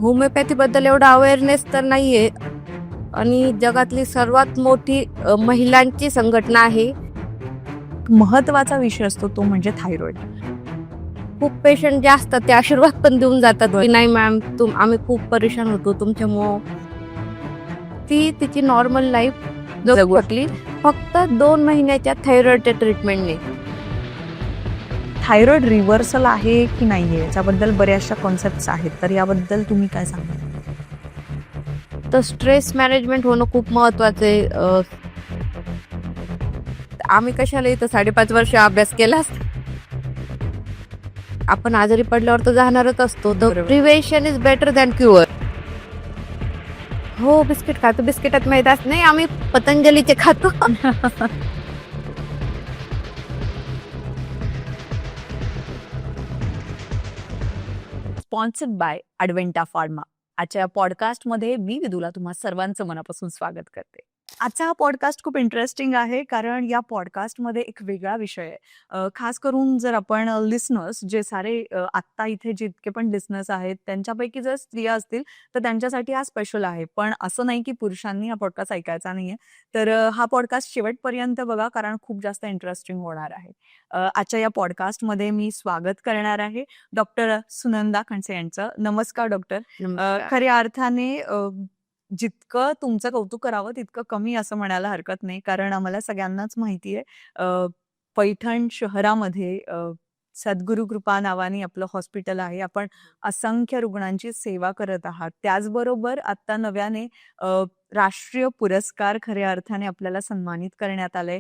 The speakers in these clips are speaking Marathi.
होमिओपॅथीबद्दल एवढा अवेअरनेस तर नाहीये आणि जगातली सर्वात मोठी महिलांची संघटना आहे. महत्वाचा विषय असतो तो म्हणजे थायरॉइड. खूप पेशंट जे असतात ते आशीर्वाद पण देऊन जातात की नाही मॅम आम्ही खूप परेशान होतो तुमच्यामुळं. ती तिची नॉर्मल लाईफ जगू शकली फक्त 2 महिन्याच्या थायरॉइडच्या ट्रीटमेंटने. थायरॉइड रिव्हर्सल आहे की नाहीये याच्याबद्दल बऱ्याचशा कॉन्सेप्ट्स आहेत, तर याबद्दल तुम्ही काय सांगाल? तर स्ट्रेस मॅनेजमेंट होणं खूप महत्वाचं आहे. आम्ही कशाला इथं 5.5 वर्ष अभ्यास केला. आपण आजारी पडल्यावर तर जाणारच असतो. The prevention is better than cure. हो, बिस्किट खातो. बिस्किटात मैदाच नाही, आम्ही पतंजलीचे खातो. स्पॉन्सर्ड बाय अडवेंटा फार्मा. आजच्या या पॉडकास्टमध्ये मी विदुला तुम्हा सर्वांचं मनापासून स्वागत करते. आजचा हा पॉडकास्ट खूप इंटरेस्टिंग आहे कारण या पॉडकास्टमध्ये एक वेगळा विषय आहे. खास करून जर आपण लिसनर्स जे सारे आत्ता इथे जितके पण लिसनर्स आहेत त्यांच्यापैकी जर स्त्रिया असतील तर त्यांच्यासाठी हा स्पेशल आहे. पण असं नाही की पुरुषांनी हा पॉडकास्ट ऐकायचा नाहीये. तर हा पॉडकास्ट शेवटपर्यंत बघा कारण खूप जास्त इंटरेस्टिंग होणार आहे. आजच्या या पॉडकास्टमध्ये मी स्वागत करणार आहे डॉक्टर सुनंदा खडसे यांचं. नमस्कार डॉक्टर. खऱ्या अर्थाने जितकं तुमचं कौतुक करावं तितकं कमी असं म्हणायला हरकत नाही. कारण आम्हाला सगळ्यांनाच माहिती आहे पैठण शहरामध्ये सद्गुरू कृपा नावाने आपलं हॉस्पिटल आहे. आपण असंख्य रुग्णांची सेवा करत आहात. त्याचबरोबर आता नव्याने राष्ट्रीय पुरस्कार खऱ्या अर्थाने आपल्याला सन्मानित करण्यात आलंय.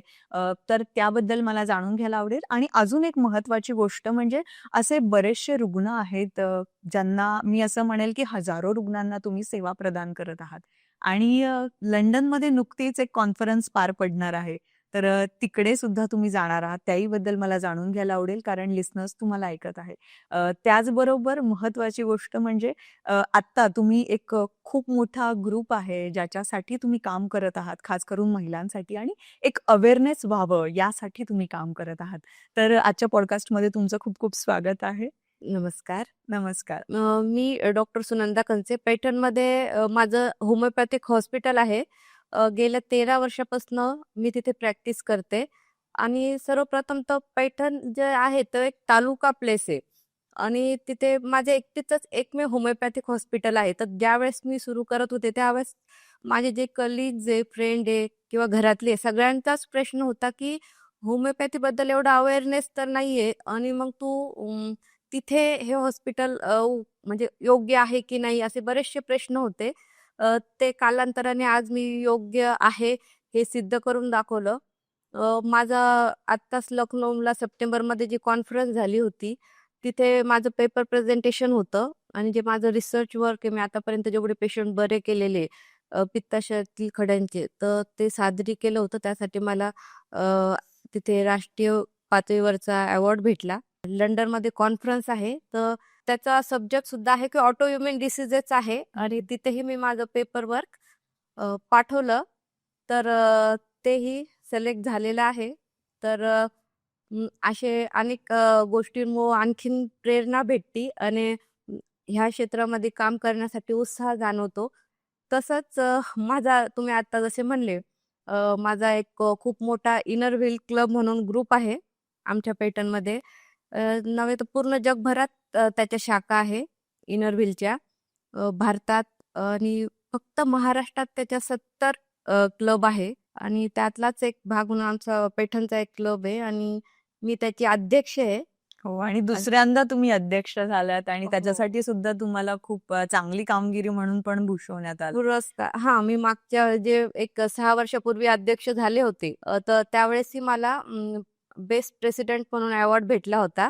तर त्याबद्दल मला जाणून घ्यायला आवडेल. आणि अजून एक महत्वाची गोष्ट म्हणजे असे बरेचसे रुग्ण आहेत ज्यांना मी असं म्हणेल की हजारो रुग्णांना तुम्ही सेवा प्रदान करत आहात. आणि लंडनमध्ये नुकतीच एक कॉन्फरन्स पार पडणार आहे. तर तिकडे सुद्धा तुम्ही जाणार आहात. त्याहीबद्दल मला जाणून घ्यायला आवडेल कारण लिसनर्स तुम्हाला ऐकत आहे. त्याचबरोबर महत्वाची गोष्ट म्हणजे आत्ता तुम्ही एक खूप मोठा ग्रुप आहे ज्याच्यासाठी तुम्ही काम करत आहात, खास करून महिलांसाठी आणि एक अवेअरनेस व्हावं यासाठी तुम्ही काम करत आहात. तर आजच्या पॉडकास्टमध्ये तुमचं खूप खूप स्वागत आहे. नमस्कार. नमस्कार. मी डॉक्टर सुनंदा खडसे. पैठणमध्ये माझं होमिओपॅथिक हॉस्पिटल आहे. गेल्या 13 वर्षापासनं मी तिथे प्रॅक्टिस करते आणि सर्वप्रथम तर पैठण जे आहे तो एक तालुका प्लेस आहे आणि तिथे माझे एकटीचंच एकमेव होमिओपॅथिक हॉस्पिटल आहे. तर ज्यावेळेस मी सुरू करत होते त्यावेळेस माझे जे कलीग्स आहे, फ्रेंड आहे किंवा घरातले सगळ्यांचाच प्रश्न होता की होमिओपॅथीबद्दल एवढा अवेअरनेस तर नाहीये आणि मग तू तिथे हे हॉस्पिटल म्हणजे योग्य आहे की नाही असे बरेचसे प्रश्न होते. ते कालांतराने आज मी योग्य आहे हे सिद्ध करून दाखवलं. माझा आत्ताच लखनौला सप्टेंबरमध्ये जी कॉन्फरन्स झाली होती, तिथे माझं पेपर प्रेझेंटेशन होतं आणि जे माझं रिसर्च वर्क आहे, मी आतापर्यंत जेवढे पेशंट बरे केलेले पित्ताशयातील खड्यांचे, तर ते सादरी केलं होतं. त्यासाठी मला तिथे राष्ट्रीय पातळीवरचा अवॉर्ड भेटला. लंडनमध्ये कॉन्फरन्स आहे, तर त्याचा सब्जेक्ट सुद्धा आहे की ऑटो इम्युन डिसीजेस आहे आणि तिथेही मी माझं पेपर वर्क पाठवलं. तर तेही सिलेक्ट झालेलं आहे. तर असे अनेक गोष्टींमुळं आणखीन प्रेरणा भेटते आणि ह्या क्षेत्रामध्ये काम करण्यासाठी उत्साह जाणवतो. तसंच माझा तुम्ही आता जसे म्हणले माझा एक खूप मोठा इनर व्हील क्लब म्हणून ग्रुप आहे आमच्या पैठणमध्ये. नव्हे तर पूर्ण जगभरात त्याच्या शाखा आहे इनर व्हीलच्या. भारतात आणि फक्त महाराष्ट्रात त्याच्या 70 क्लब आहे आणि त्यातलाच एक भाग म्हणून आमचा पैठणचा एक क्लब आहे आणि मी त्याची अध्यक्ष आहे. हो, आणि दुसऱ्यांदा तुम्ही अध्यक्ष झालात आणि हो. त्याच्यासाठी सुद्धा तुम्हाला खूप चांगली कामगिरी म्हणून पण भूषवण्यात आलं. पुरस्कार हां, मी मागच्या जे एक 6 वर्षापूर्वी अध्यक्ष झाले होते. तर त्यावेळेसही मला बेस्ट प्रेसिडेंट म्हणून अवॉर्ड भेटला होता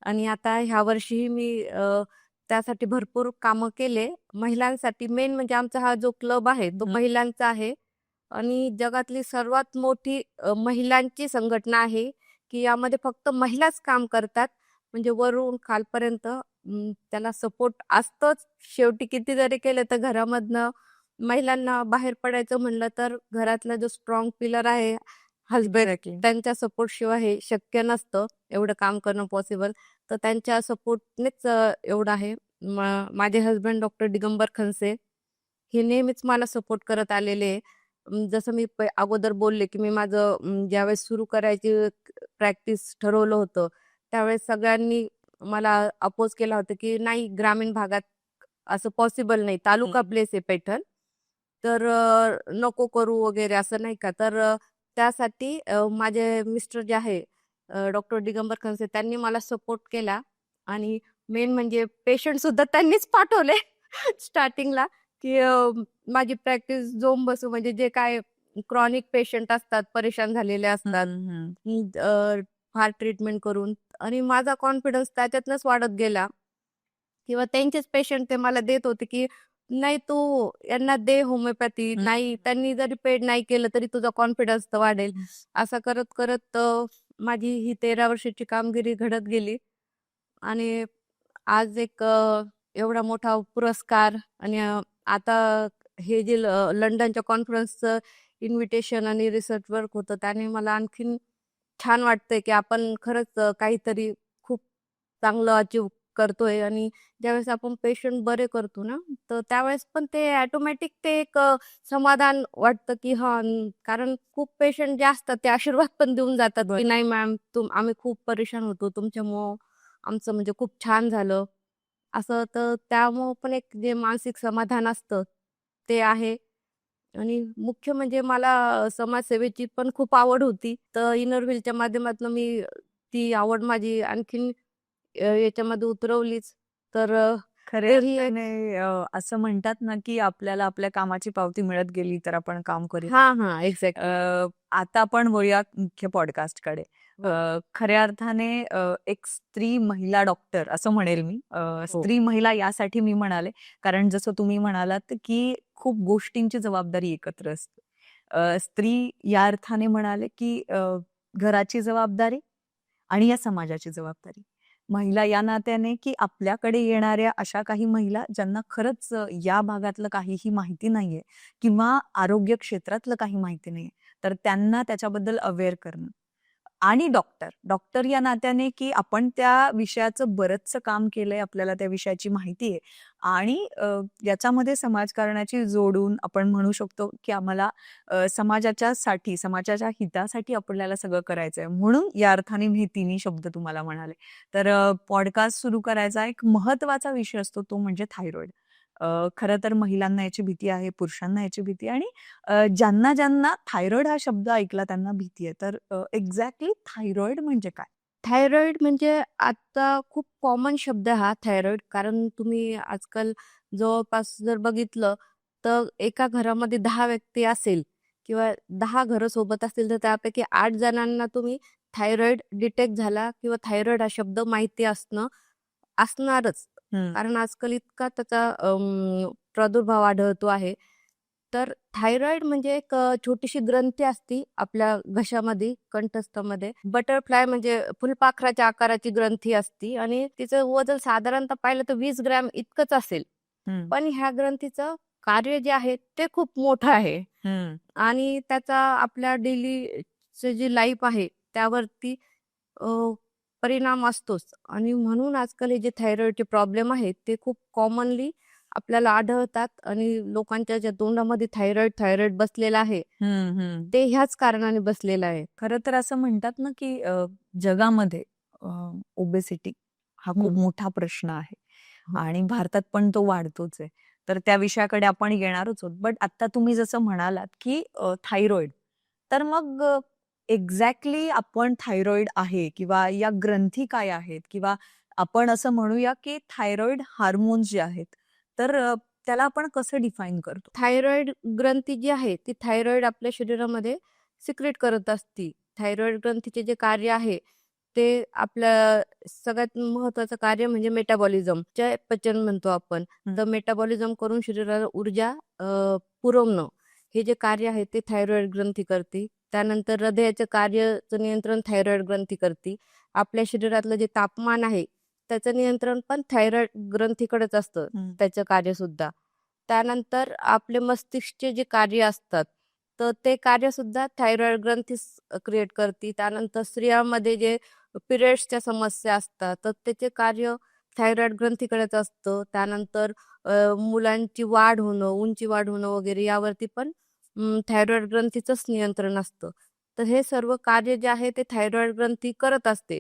आणि आता ह्या वर्षीही मी त्यासाठी भरपूर कामं केले. महिलांसाठी मेन म्हणजे आमचा हा जो क्लब आहे तो महिलांचा आहे आणि जगातली सर्वात मोठी महिलांची संघटना आहे की यामध्ये फक्त महिलाच काम करतात. म्हणजे वरून खालपर्यंत त्याला सपोर्ट असतोच. शेवटी किती जरी केलं तर घरामधनं महिलांना बाहेर पडायचं म्हणलं तर घरातला जो स्ट्रॉंग पिलर आहे हसबंड, Exactly. त्यांच्या सपोर्ट शिवाय हे शक्य नसतं एवढं काम करणं पॉसिबल. तर त्यांच्या सपोर्टनेच एवढं आहे. माझे हसबंड डॉक्टर दिगंबर खनसे हे नेहमीच मला सपोर्ट करत आलेले आहे. जसं मी अगोदर बोलले की मी माझं ज्यावेळेस सुरू करायची प्रॅक्टिस ठरवलं होतं, त्यावेळेस सगळ्यांनी मला अपोज केला होता की नाही, ग्रामीण भागात असं पॉसिबल नाही, तालुका प्लेस आहे पैठण, तर नको करू वगैरे असं नाही का. तर त्यासाठी माझे मिस्टर जे आहे डॉक्टर दिगंबर खनसे त्यांनी मला सपोर्ट केला आणि मेन म्हणजे पेशंट सुद्धा त्यांनीच पाठवले स्टार्टिंगला की माझी प्रॅक्टिस जोम बसू, म्हणजे जे काय क्रॉनिक पेशंट असतात, परेशान झालेले असतात, फार ट्रीटमेंट करून, आणि माझा कॉन्फिडन्स त्याच्यातनंच वाढत गेला किंवा त्यांचेच पेशंट ते मला देत होते की नाही, तू यांना दे होमिओपॅथी, नाही त्यांनी जरी पेड नाही केलं तरी तुझा कॉन्फिडन्स तर वाढेल. असं करत करत माझी ही 13 वर्षाची कामगिरी घडत गेली आणि आज एक एवढा मोठा पुरस्कार आणि आता हे जे लंडनच्या कॉन्फरन्सचं इन्व्हिटेशन आणि रिसर्च वर्क होतं, त्याने मला आणखीन छान वाटतंय की आपण खरंच काहीतरी खूप चांगलं अचीव करतोय. आणि ज्यावेळेस आपण पेशंट बरे करतो ना, तर त्यावेळेस पण ते ऑटोमॅटिक ते एक समाधान वाटतं की कारण खूप पेशंट जे असतात ते आशीर्वाद पण देऊन जातात की नाही मॅम, आम्ही खूप परेशान होतो तुमच्यामुळं, आमचं म्हणजे खूप छान झालं असं. तर त्यामुळं पण एक जे मानसिक समाधान असतं ते आहे. आणि मुख्य म्हणजे मला समाजसेवेची पण खूप आवड होती, तर इनर व्हीलच्या माध्यमातून मी ती आवड माझी आणखीन याच्यामध्ये उतरवलीच. तर खऱ्या तरी एक अर्थाने असं म्हणतात ना, की आपल्याला आपल्या कामाची पावती मिळत गेली तर आपण काम करू. एक्झॅक्टली. आता आपण वळूया मुख्य पॉडकास्टकडे. हो. खऱ्या अर्थाने एक स्त्री महिला डॉक्टर असं म्हणेल मी. हो. स्त्री महिला यासाठी मी म्हणाले, कारण जसं तुम्ही म्हणालात, की खूप गोष्टींची जबाबदारी एकत्र असते. स्त्री या अर्थाने म्हणाले, की घराची जबाबदारी आणि या समाजाची जबाबदारी. महिला या नात्याने, की आपल्याकडे येणाऱ्या अशा काही महिला ज्यांना खरंच या भागातलं काहीही माहिती नाहीये किंवा आरोग्य क्षेत्रातलं काही माहिती नाहीये, तर त्यांना त्याच्याबद्दल अवेअर करणं. आणि डॉक्टर या नात्याने, की आपण त्या विषयाचं बरंचसं काम केलंय, आपल्याला त्या विषयाची माहिती आहे आणि याच्यामध्ये समाजकारणाची जोडून आपण म्हणू शकतो, की आम्हाला समाजाच्या हितासाठी आपल्याला सगळं करायचंय. म्हणून या अर्थाने मी तिन्ही शब्द तुम्हाला म्हणाले. तर पॉडकास्ट सुरू करायचा एक महत्त्वाचा विषय असतो, तो म्हणजे थायरॉइड. खरं तर महिलांना याची भीती आहे, पुरुषांना याची भीती आहे आणि ज्यांना थायरॉइड हा शब्द ऐकला त्यांना भीती आहे. तर एक्झॅक्टली थायरॉइड म्हणजे काय? थायरॉइड म्हणजे आता खूप कॉमन शब्द आहे हा थायरॉइड. कारण तुम्ही आजकाल जवळपास जर बघितलं, तर एका घरामध्ये 10 व्यक्ती असेल किंवा 10 घरं सोबत असतील, तर त्यापैकी 8 जणांना तुम्ही थायरॉइड डिटेक्ट झाला किंवा थायरॉइड हा शब्द माहिती असणारच. हं. कारण आजकाल इतका त्याचा प्रादुर्भाव आढळतो आहे. तर थायरॉइड म्हणजे एक छोटीशी ग्रंथी असती आपल्या घशामध्ये, कंठस्थामध्ये. बटरफ्लाय म्हणजे फुलपाखराच्या आकाराची ग्रंथी असती आणि तिचं वजन साधारणतः पाहिलं तर 20 ग्रॅम इतकंच असेल. हं. पण ह्या ग्रंथीचं कार्य जे आहे ते खूप मोठं आहे हं. आणि त्याचा आपल्या डेलीची जी लाईफ आहे त्यावरती अ, परिणाम असतोच. आणि म्हणून आजकाल हे जे थायरॉइडचे प्रॉब्लेम आहेत ते खूप कॉमनली आपल्याला आढळतात आणि लोकांच्या ज्या तोंडामध्ये थायरॉइड थायरॉइड बसलेला आहे, हं, हं. ते ह्याच कारणाने बसलेलं आहे. खरं तर असं म्हणतात ना, की जगामध्ये ओबेसिटी हा खूप मोठा प्रश्न आहे हो. आणि भारतात पण तो वाढतोच आहे. तर त्या विषयाकडे आपण येणारच आहोत. बट आता तुम्ही जसं म्हणालात, की थायरॉइड. तर मग एक्झॅक्टली आपण थायरॉइड आहे किंवा या ग्रंथी काय आहेत? किंवा आपण असं म्हणूया, की थायरॉइड हार्मोन्स जे आहेत, तर त्याला आपण कसं डिफाईन करतो? थायरॉइड ग्रंथी जी आहे ती थायरॉइड आपल्या शरीरामध्ये सिक्रेट करत असती. थायरॉइड ग्रंथीचे जे कार्य आहे ते आपल्या सगळ्यात महत्वाचं कार्य म्हणजे मेटाबॉलिझम, पचन म्हणतो आपण. हं. तर मेटाबॉलिझम करून शरीराला ऊर्जा पुरवणं, हे जे कार्य आहे ते थायरॉइड ग्रंथी करते. त्यानंतर हृदयाचं कार्याचं नियंत्रण थायरॉइड ग्रंथी करते. आपल्या शरीरातलं जे तापमान आहे त्याचं नियंत्रण पण थायरॉइड ग्रंथीकडेच असतं, हं. त्याचं कार्यसुद्धा. त्यानंतर आपले मस्तिष्कचे जे कार्य असतात, तर ते कार्यसुद्धा थायरॉइड ग्रंथीच क्रिएट करते. त्यानंतर स्त्रियांमध्ये जे पिरियड्सच्या समस्या असतात, तर त्याचे कार्य थायरॉइड ग्रंथीकडेच असतं. त्यानंतर मुलांची वाढ होणं, उंची वाढ होणं वगैरे यावरती पण थायरॉइड ग्रंथीचंच नियंत्रण असतं. तर हे सर्व कार्य जे आहे ते थायरॉइड ग्रंथी करत असते.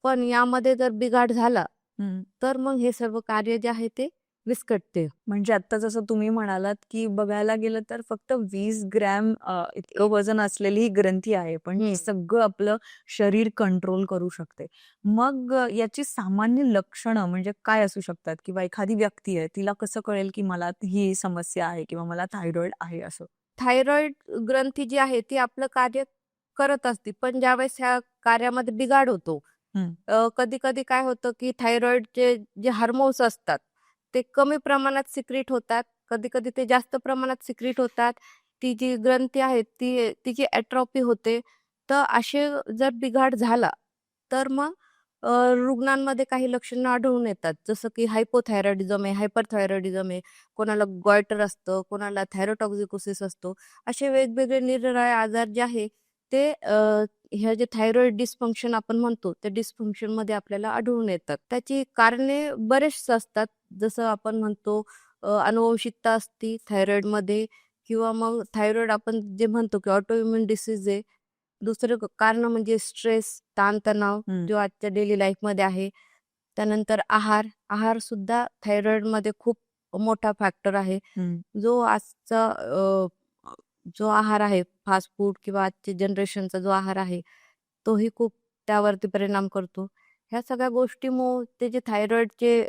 पण यामध्ये जर बिघाड झाला, हं. तर मग हे सर्व कार्य जे आहे ते विस्कटते. म्हणजे आता जसं तुम्ही म्हणालात, की बघायला गेलं तर फक्त 20 ग्रॅम इतकं वजन असलेली ही ग्रंथी आहे, पण ती हं. सगळं आपलं शरीर कंट्रोल करू शकते. मग याची सामान्य लक्षणं म्हणजे काय असू शकतात? किंवा एखादी व्यक्ती आहे, तिला कसं कळेल, की मला ही समस्या आहे किंवा मला थायरॉइड आहे असं? थायरॉइड ग्रंथी जी आहे ती आपलं कार्य करत असते. पण ज्यावेळेस ह्या कार्यामध्ये बिघाड होतो, हं. कधी-कधी काय होतं, की थायरॉइडचे जे हार्मोन्स असतात, ते कमी प्रमाणात सिक्रीट होतात. कधी-कधी ते जास्त प्रमाणात सिक्रीट होतात. ती जी ग्रंथी आहे तिची ॲट्रॉफी होते. तर असे जर बिघाड झाला, तर मग रुग्णांमध्ये काही लक्षणं आढळून येतात. जसं की हायपोथायरॉइडिझम आहे, हायपरथायरॉइडिझम आहे, कोणाला गॉइटर असतं, कोणाला थायरोटॉक्सिकोसिस असतो. असे वेगवेगळे निरनिराळे आजार जे आहे ते ह्या जे थायरॉइड डिस्फंक्शन आपण म्हणतो, त्या डिस्फंक्शनमध्ये आपल्याला आढळून येतात. त्याची कारणे बरेचसे असतात. जसं आपण म्हणतो अनुवंशिकता असती थायरॉइडमध्ये किंवा मग थायरॉइड आपण जे म्हणतो की ऑटोइम्यून डिसीज आहे. दुसरं कारण म्हणजे स्ट्रेस, ताणतणाव हं. जो आजच्या डेली लाईफमध्ये आहे. त्यानंतर आहारसुद्धा थायरॉइडमध्ये खूप मोठा फॅक्टर आहे. हं. जो आजचा जो आहार आहे फास्ट फूड किंवा आजच्या जनरेशनचा जो आहार आहे, तोही खूप त्यावरती परिणाम करतो. ह्या सगळ्या गोष्टीमुळे ते जे थायरॉइडचे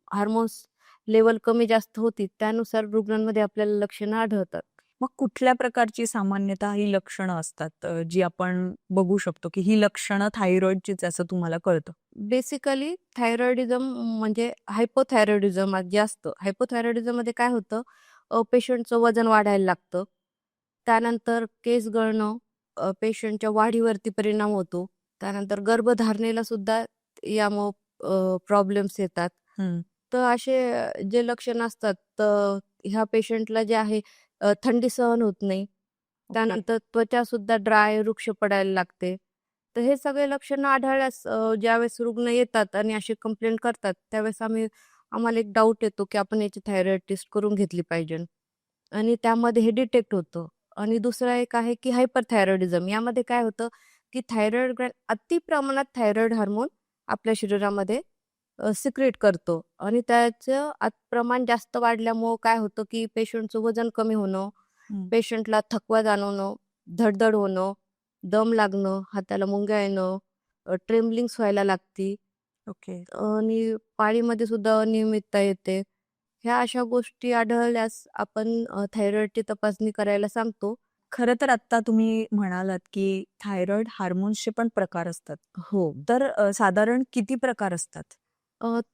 हार्मोन्स लेव्हल कमी जास्त होती, त्यानुसार रुग्णांमध्ये आपल्याला लक्षणं आढळतात. मग कुठल्या प्रकारची सामान्यतः ही लक्षणं असतात जी आपण बघू शकतो, की ही लक्षणं थायरॉइडचीच असं तुम्हाला कळतं? बेसिकली थायरॉइडिझम म्हणजे हायपोथायरॉइडिझम जे असतं. हायपोथायरॉइडिझममध्ये काय होतं, पेशंटचं वजन वाढायला लागतं. त्यानंतर केस गळणं, पेशंटच्या वाढीवरती परिणाम होतो. त्यानंतर गर्भधारणेला सुद्धा यामुळं प्रॉब्लेम्स येतात. हं. तर असे जे लक्षण असतात, तर ह्या पेशंटला जे आहे थंडी सहन होत नाही. ओके. त्यानंतर त्वचासुद्धा ड्राय, रुक्ष पडायला लागते. तर हे सगळे लक्षणं आढळल्यास ज्यावेळेस रुग्ण येतात आणि अशी कंप्लेंट करतात, त्यावेळेस आम्हाला एक डाऊट येतो, की आपण याची थायरॉईड टेस्ट करून घेतली पाहिजे. आणि त्यामध्ये हे डिटेक्ट होतं. आणि दुसरा एक आहे, की हायपरथायरॉइडिझम. यामध्ये काय होतं, की थायरॉईड ग्लँड अति प्रमाणात थायरॉईड हार्मोन आपल्या शरीरामध्ये सिक्रेट करतो आणि त्याचं प्रमाण जास्त वाढल्यामुळं काय होतं, की पेशंटचं वजन कमी होणं, हं. पेशंटला थकवा जाणवणं, धडधड होणं, दम लागणं, हाताला मुंग्या येणं, ट्रेम्बलिंग्स व्हायला लागती ओके. आणि पाळीमध्ये सुद्धा अनियमितता येते. ह्या अशा गोष्टी आढळल्यास आपण थायरॉईडची तपासणी करायला सांगतो. खरं तर आत्ता तुम्ही म्हणालात, की थायरॉइड हार्मोन्सचे पण प्रकार असतात. हो. तर साधारण किती प्रकार असतात?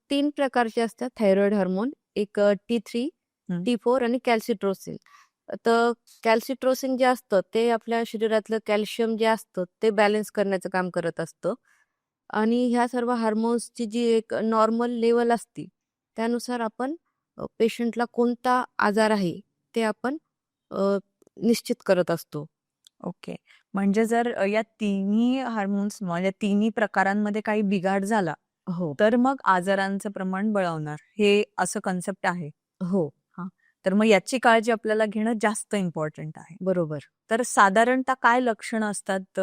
3 प्रकारचे असतात थायरॉईड हार्मोन. एक T3, हं. T4 आणि कॅल्सिट्रोसिन. तर कॅल्सिट्रोसिन जे असतं ते आपल्या शरीरातलं कॅल्शियम जे असतं ते बॅलन्स करण्याचं काम करत असतं आणि ह्या सर्व हार्मोन्सची जी एक नॉर्मल लेव्हल असते, त्यानुसार आपण पेशंटला कोणता आजार आहे ते आपण अ, निश्चित करत असतो. ओके. म्हणजे जर या तिन्ही हार्मोन्स म्हणजे तिन्ही प्रकारांमध्ये काही बिघाड झाला, हो, तर मग आजारांचं प्रमाण बळावणार. हे असं कन्सेप्ट आहे. हो. हां. तर मग याची काळजी आपल्याला घेणं जास्त इम्पॉर्टंट आहे. बरोबर. तर साधारणतः काय लक्षणं असतात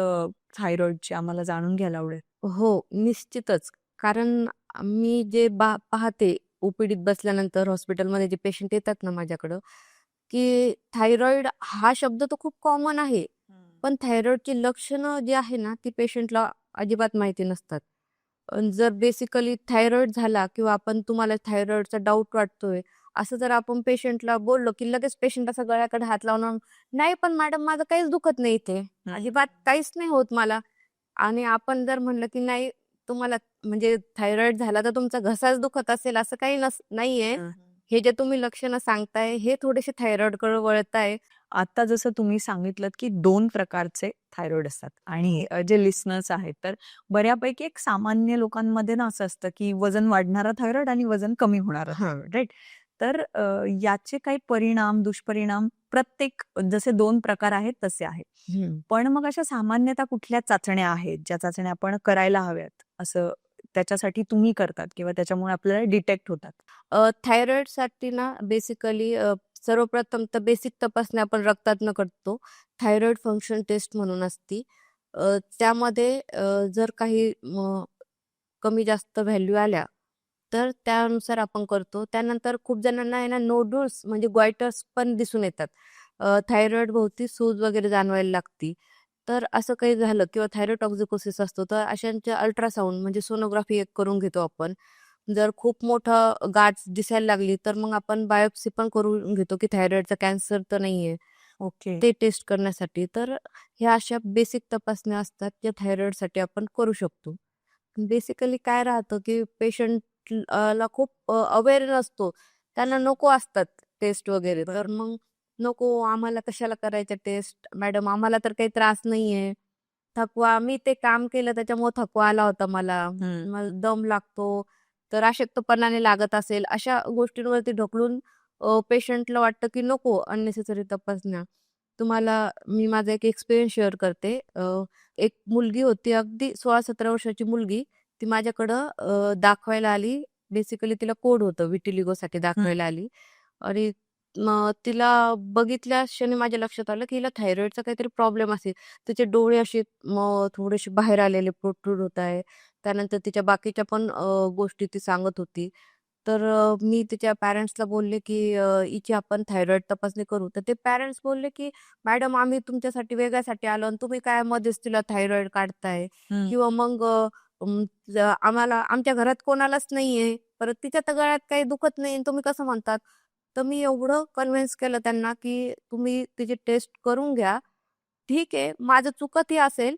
थायरॉइडची आम्हाला जाणून घ्यायला आवडेल? हो, निश्चितच. कारण मी जे पाहते ओ-पी-डीत बसल्यानंतर हॉस्पिटलमध्ये जे पेशंट येतात ना माझ्याकडं, की थायरॉइड हा शब्द तर खूप कॉमन आहे. पण थायरॉइडची लक्षणं जी आहे ना, ती पेशंटला अजिबात माहिती नसतात. जर बेसिकली थायरॉइड झाला किंवा तुम्हाला थायरॉइडचा डाऊट वाटतोय, असं जर आपण पेशंटला बोललो, की लगेच पेशंट असा गळ्याकडे हात लावून, "नाही पण मॅडम माझं काहीच दुखत नाही इथे. अजिबात काहीच नाही होत मला." आणि आपण जर म्हणलं, की नाही तुम्हाला म्हणजे थायरॉइड झाला तर तुमचा घसाच दुखत असेल असं काही नाहीये. हं. हे जे तुम्ही लक्षणं सांगताय हे थोडेसे थायरॉइडकडे वळताय. आता जसं तुम्ही सांगितलत, की 2 प्रकारचे थायरॉइड असतात आणि जे लिस्नर्स आहेत, तर बऱ्यापैकी एक सामान्य लोकांमध्ये ना असं असतं, की वजन वाढणारा थायरॉइड आणि वजन कमी होणारा हां. Thyroid, right? तर याचे काही परिणाम, दुष्परिणाम प्रत्येक जसे 2 प्रकार आहेत तसे आहेत. हं. पण मग अशा सामान्यतः कुठल्या चाचण्या आहेत, ज्या चाचण्या आपण करायला हव्यात, असं त्याच्यासाठी तुम्ही करतात किंवा त्याच्यामुळे आपल्याला डिटेक्ट होतात? थायरॉइडसाठी ना बेसिकली सर्वप्रथम तर बेसिक तपासणी आपण रक्तातनं करतो. थायरॉइड फंक्शन टेस्ट म्हणून असती. त्यामध्ये जर काही कमी जास्त व्हॅल्यू आल्या, तर त्यानुसार आपण करतो. त्यानंतर खूप जणांना आहे ना नोड्यूल्स म्हणजे गॉइटर्स पण दिसून येतात. थायरॉइड भोवती सूज वगैरे जाणवायला लागती. तर असं काही झालं किंवा थायरॉइड टॉक्झिकोसिस असतो, तर अशांच्या अल्ट्रासाउंड म्हणजे सोनोग्राफी एक करून घेतो आपण. जर खूप मोठं गाठ दिसायला लागली, तर मग आपण बायोप्सी पण करून घेतो, की थायरॉइडचा कॅन्सर तर नाहीये. ओके. ते टेस्ट करण्यासाठी. तर ह्या अशा बेसिक तपासण्या असतात, ज्या थायरॉइडसाठी आपण करू शकतो. बेसिकली काय राहतं, की पेशंट ला खूप अवेअर नसतो. त्यांना नको असतात टेस्ट वगैरे. तर मग नको आम्हाला कशाला करायच्या टेस्ट, मॅडम आम्हाला तर काही त्रास नाहीये. थकवा मी ते काम केलं त्याच्यामुळे थकवा आला होता मला. हं. मला दम लागतो, तर अशक्तपणाने लागत असेल, अशा गोष्टींवरती ढकलून पेशंटला वाटतं, की नको अननेसेसरी तपासण्या. तुम्हाला मी माझा एक एक्सपिरियन्स शेअर करते. एक मुलगी होती अगदी 16-17 वर्षाची मुलगी. ती माझ्याकडं दाखवायला आली. बेसिकली तिला कोड होतं विटिलिगोसाठी हं. दाखवायला आली आणि मग तिला बघितल्या क्षणी माझ्या लक्षात आलं, की हिला थायरॉइडचा काहीतरी प्रॉब्लेम असेल. तिचे डोळे असे मग थोडेसे बाहेर आलेले प्रोट्रूड होत आहे. त्यानंतर तिच्या बाकीच्या पण गोष्टी ती सांगत होती. तर मी तिच्या पॅरेंट्सला बोलले, की हिची आपण थायरॉइड तपासणी करू. तर ते पॅरेंट्स बोलले, की "मॅडम आम्ही तुमच्यासाठी वेगळ्यासाठी आलो आणि तुम्ही काय मध्येच तिला थायरॉइड काढताय हं. किंवा मग आम्हाला आमच्या घरात कोणालाच नाहीये. परत तिच्या तर गळ्यात काही दुखत नाही आणि तुम्ही कसं म्हणतात?" तर मी एवढं कन्व्हिन्स केलं त्यांना, की तुम्ही तिची टेस्ट करून घ्या. ठीक आहे, माझं चुकतही असेल,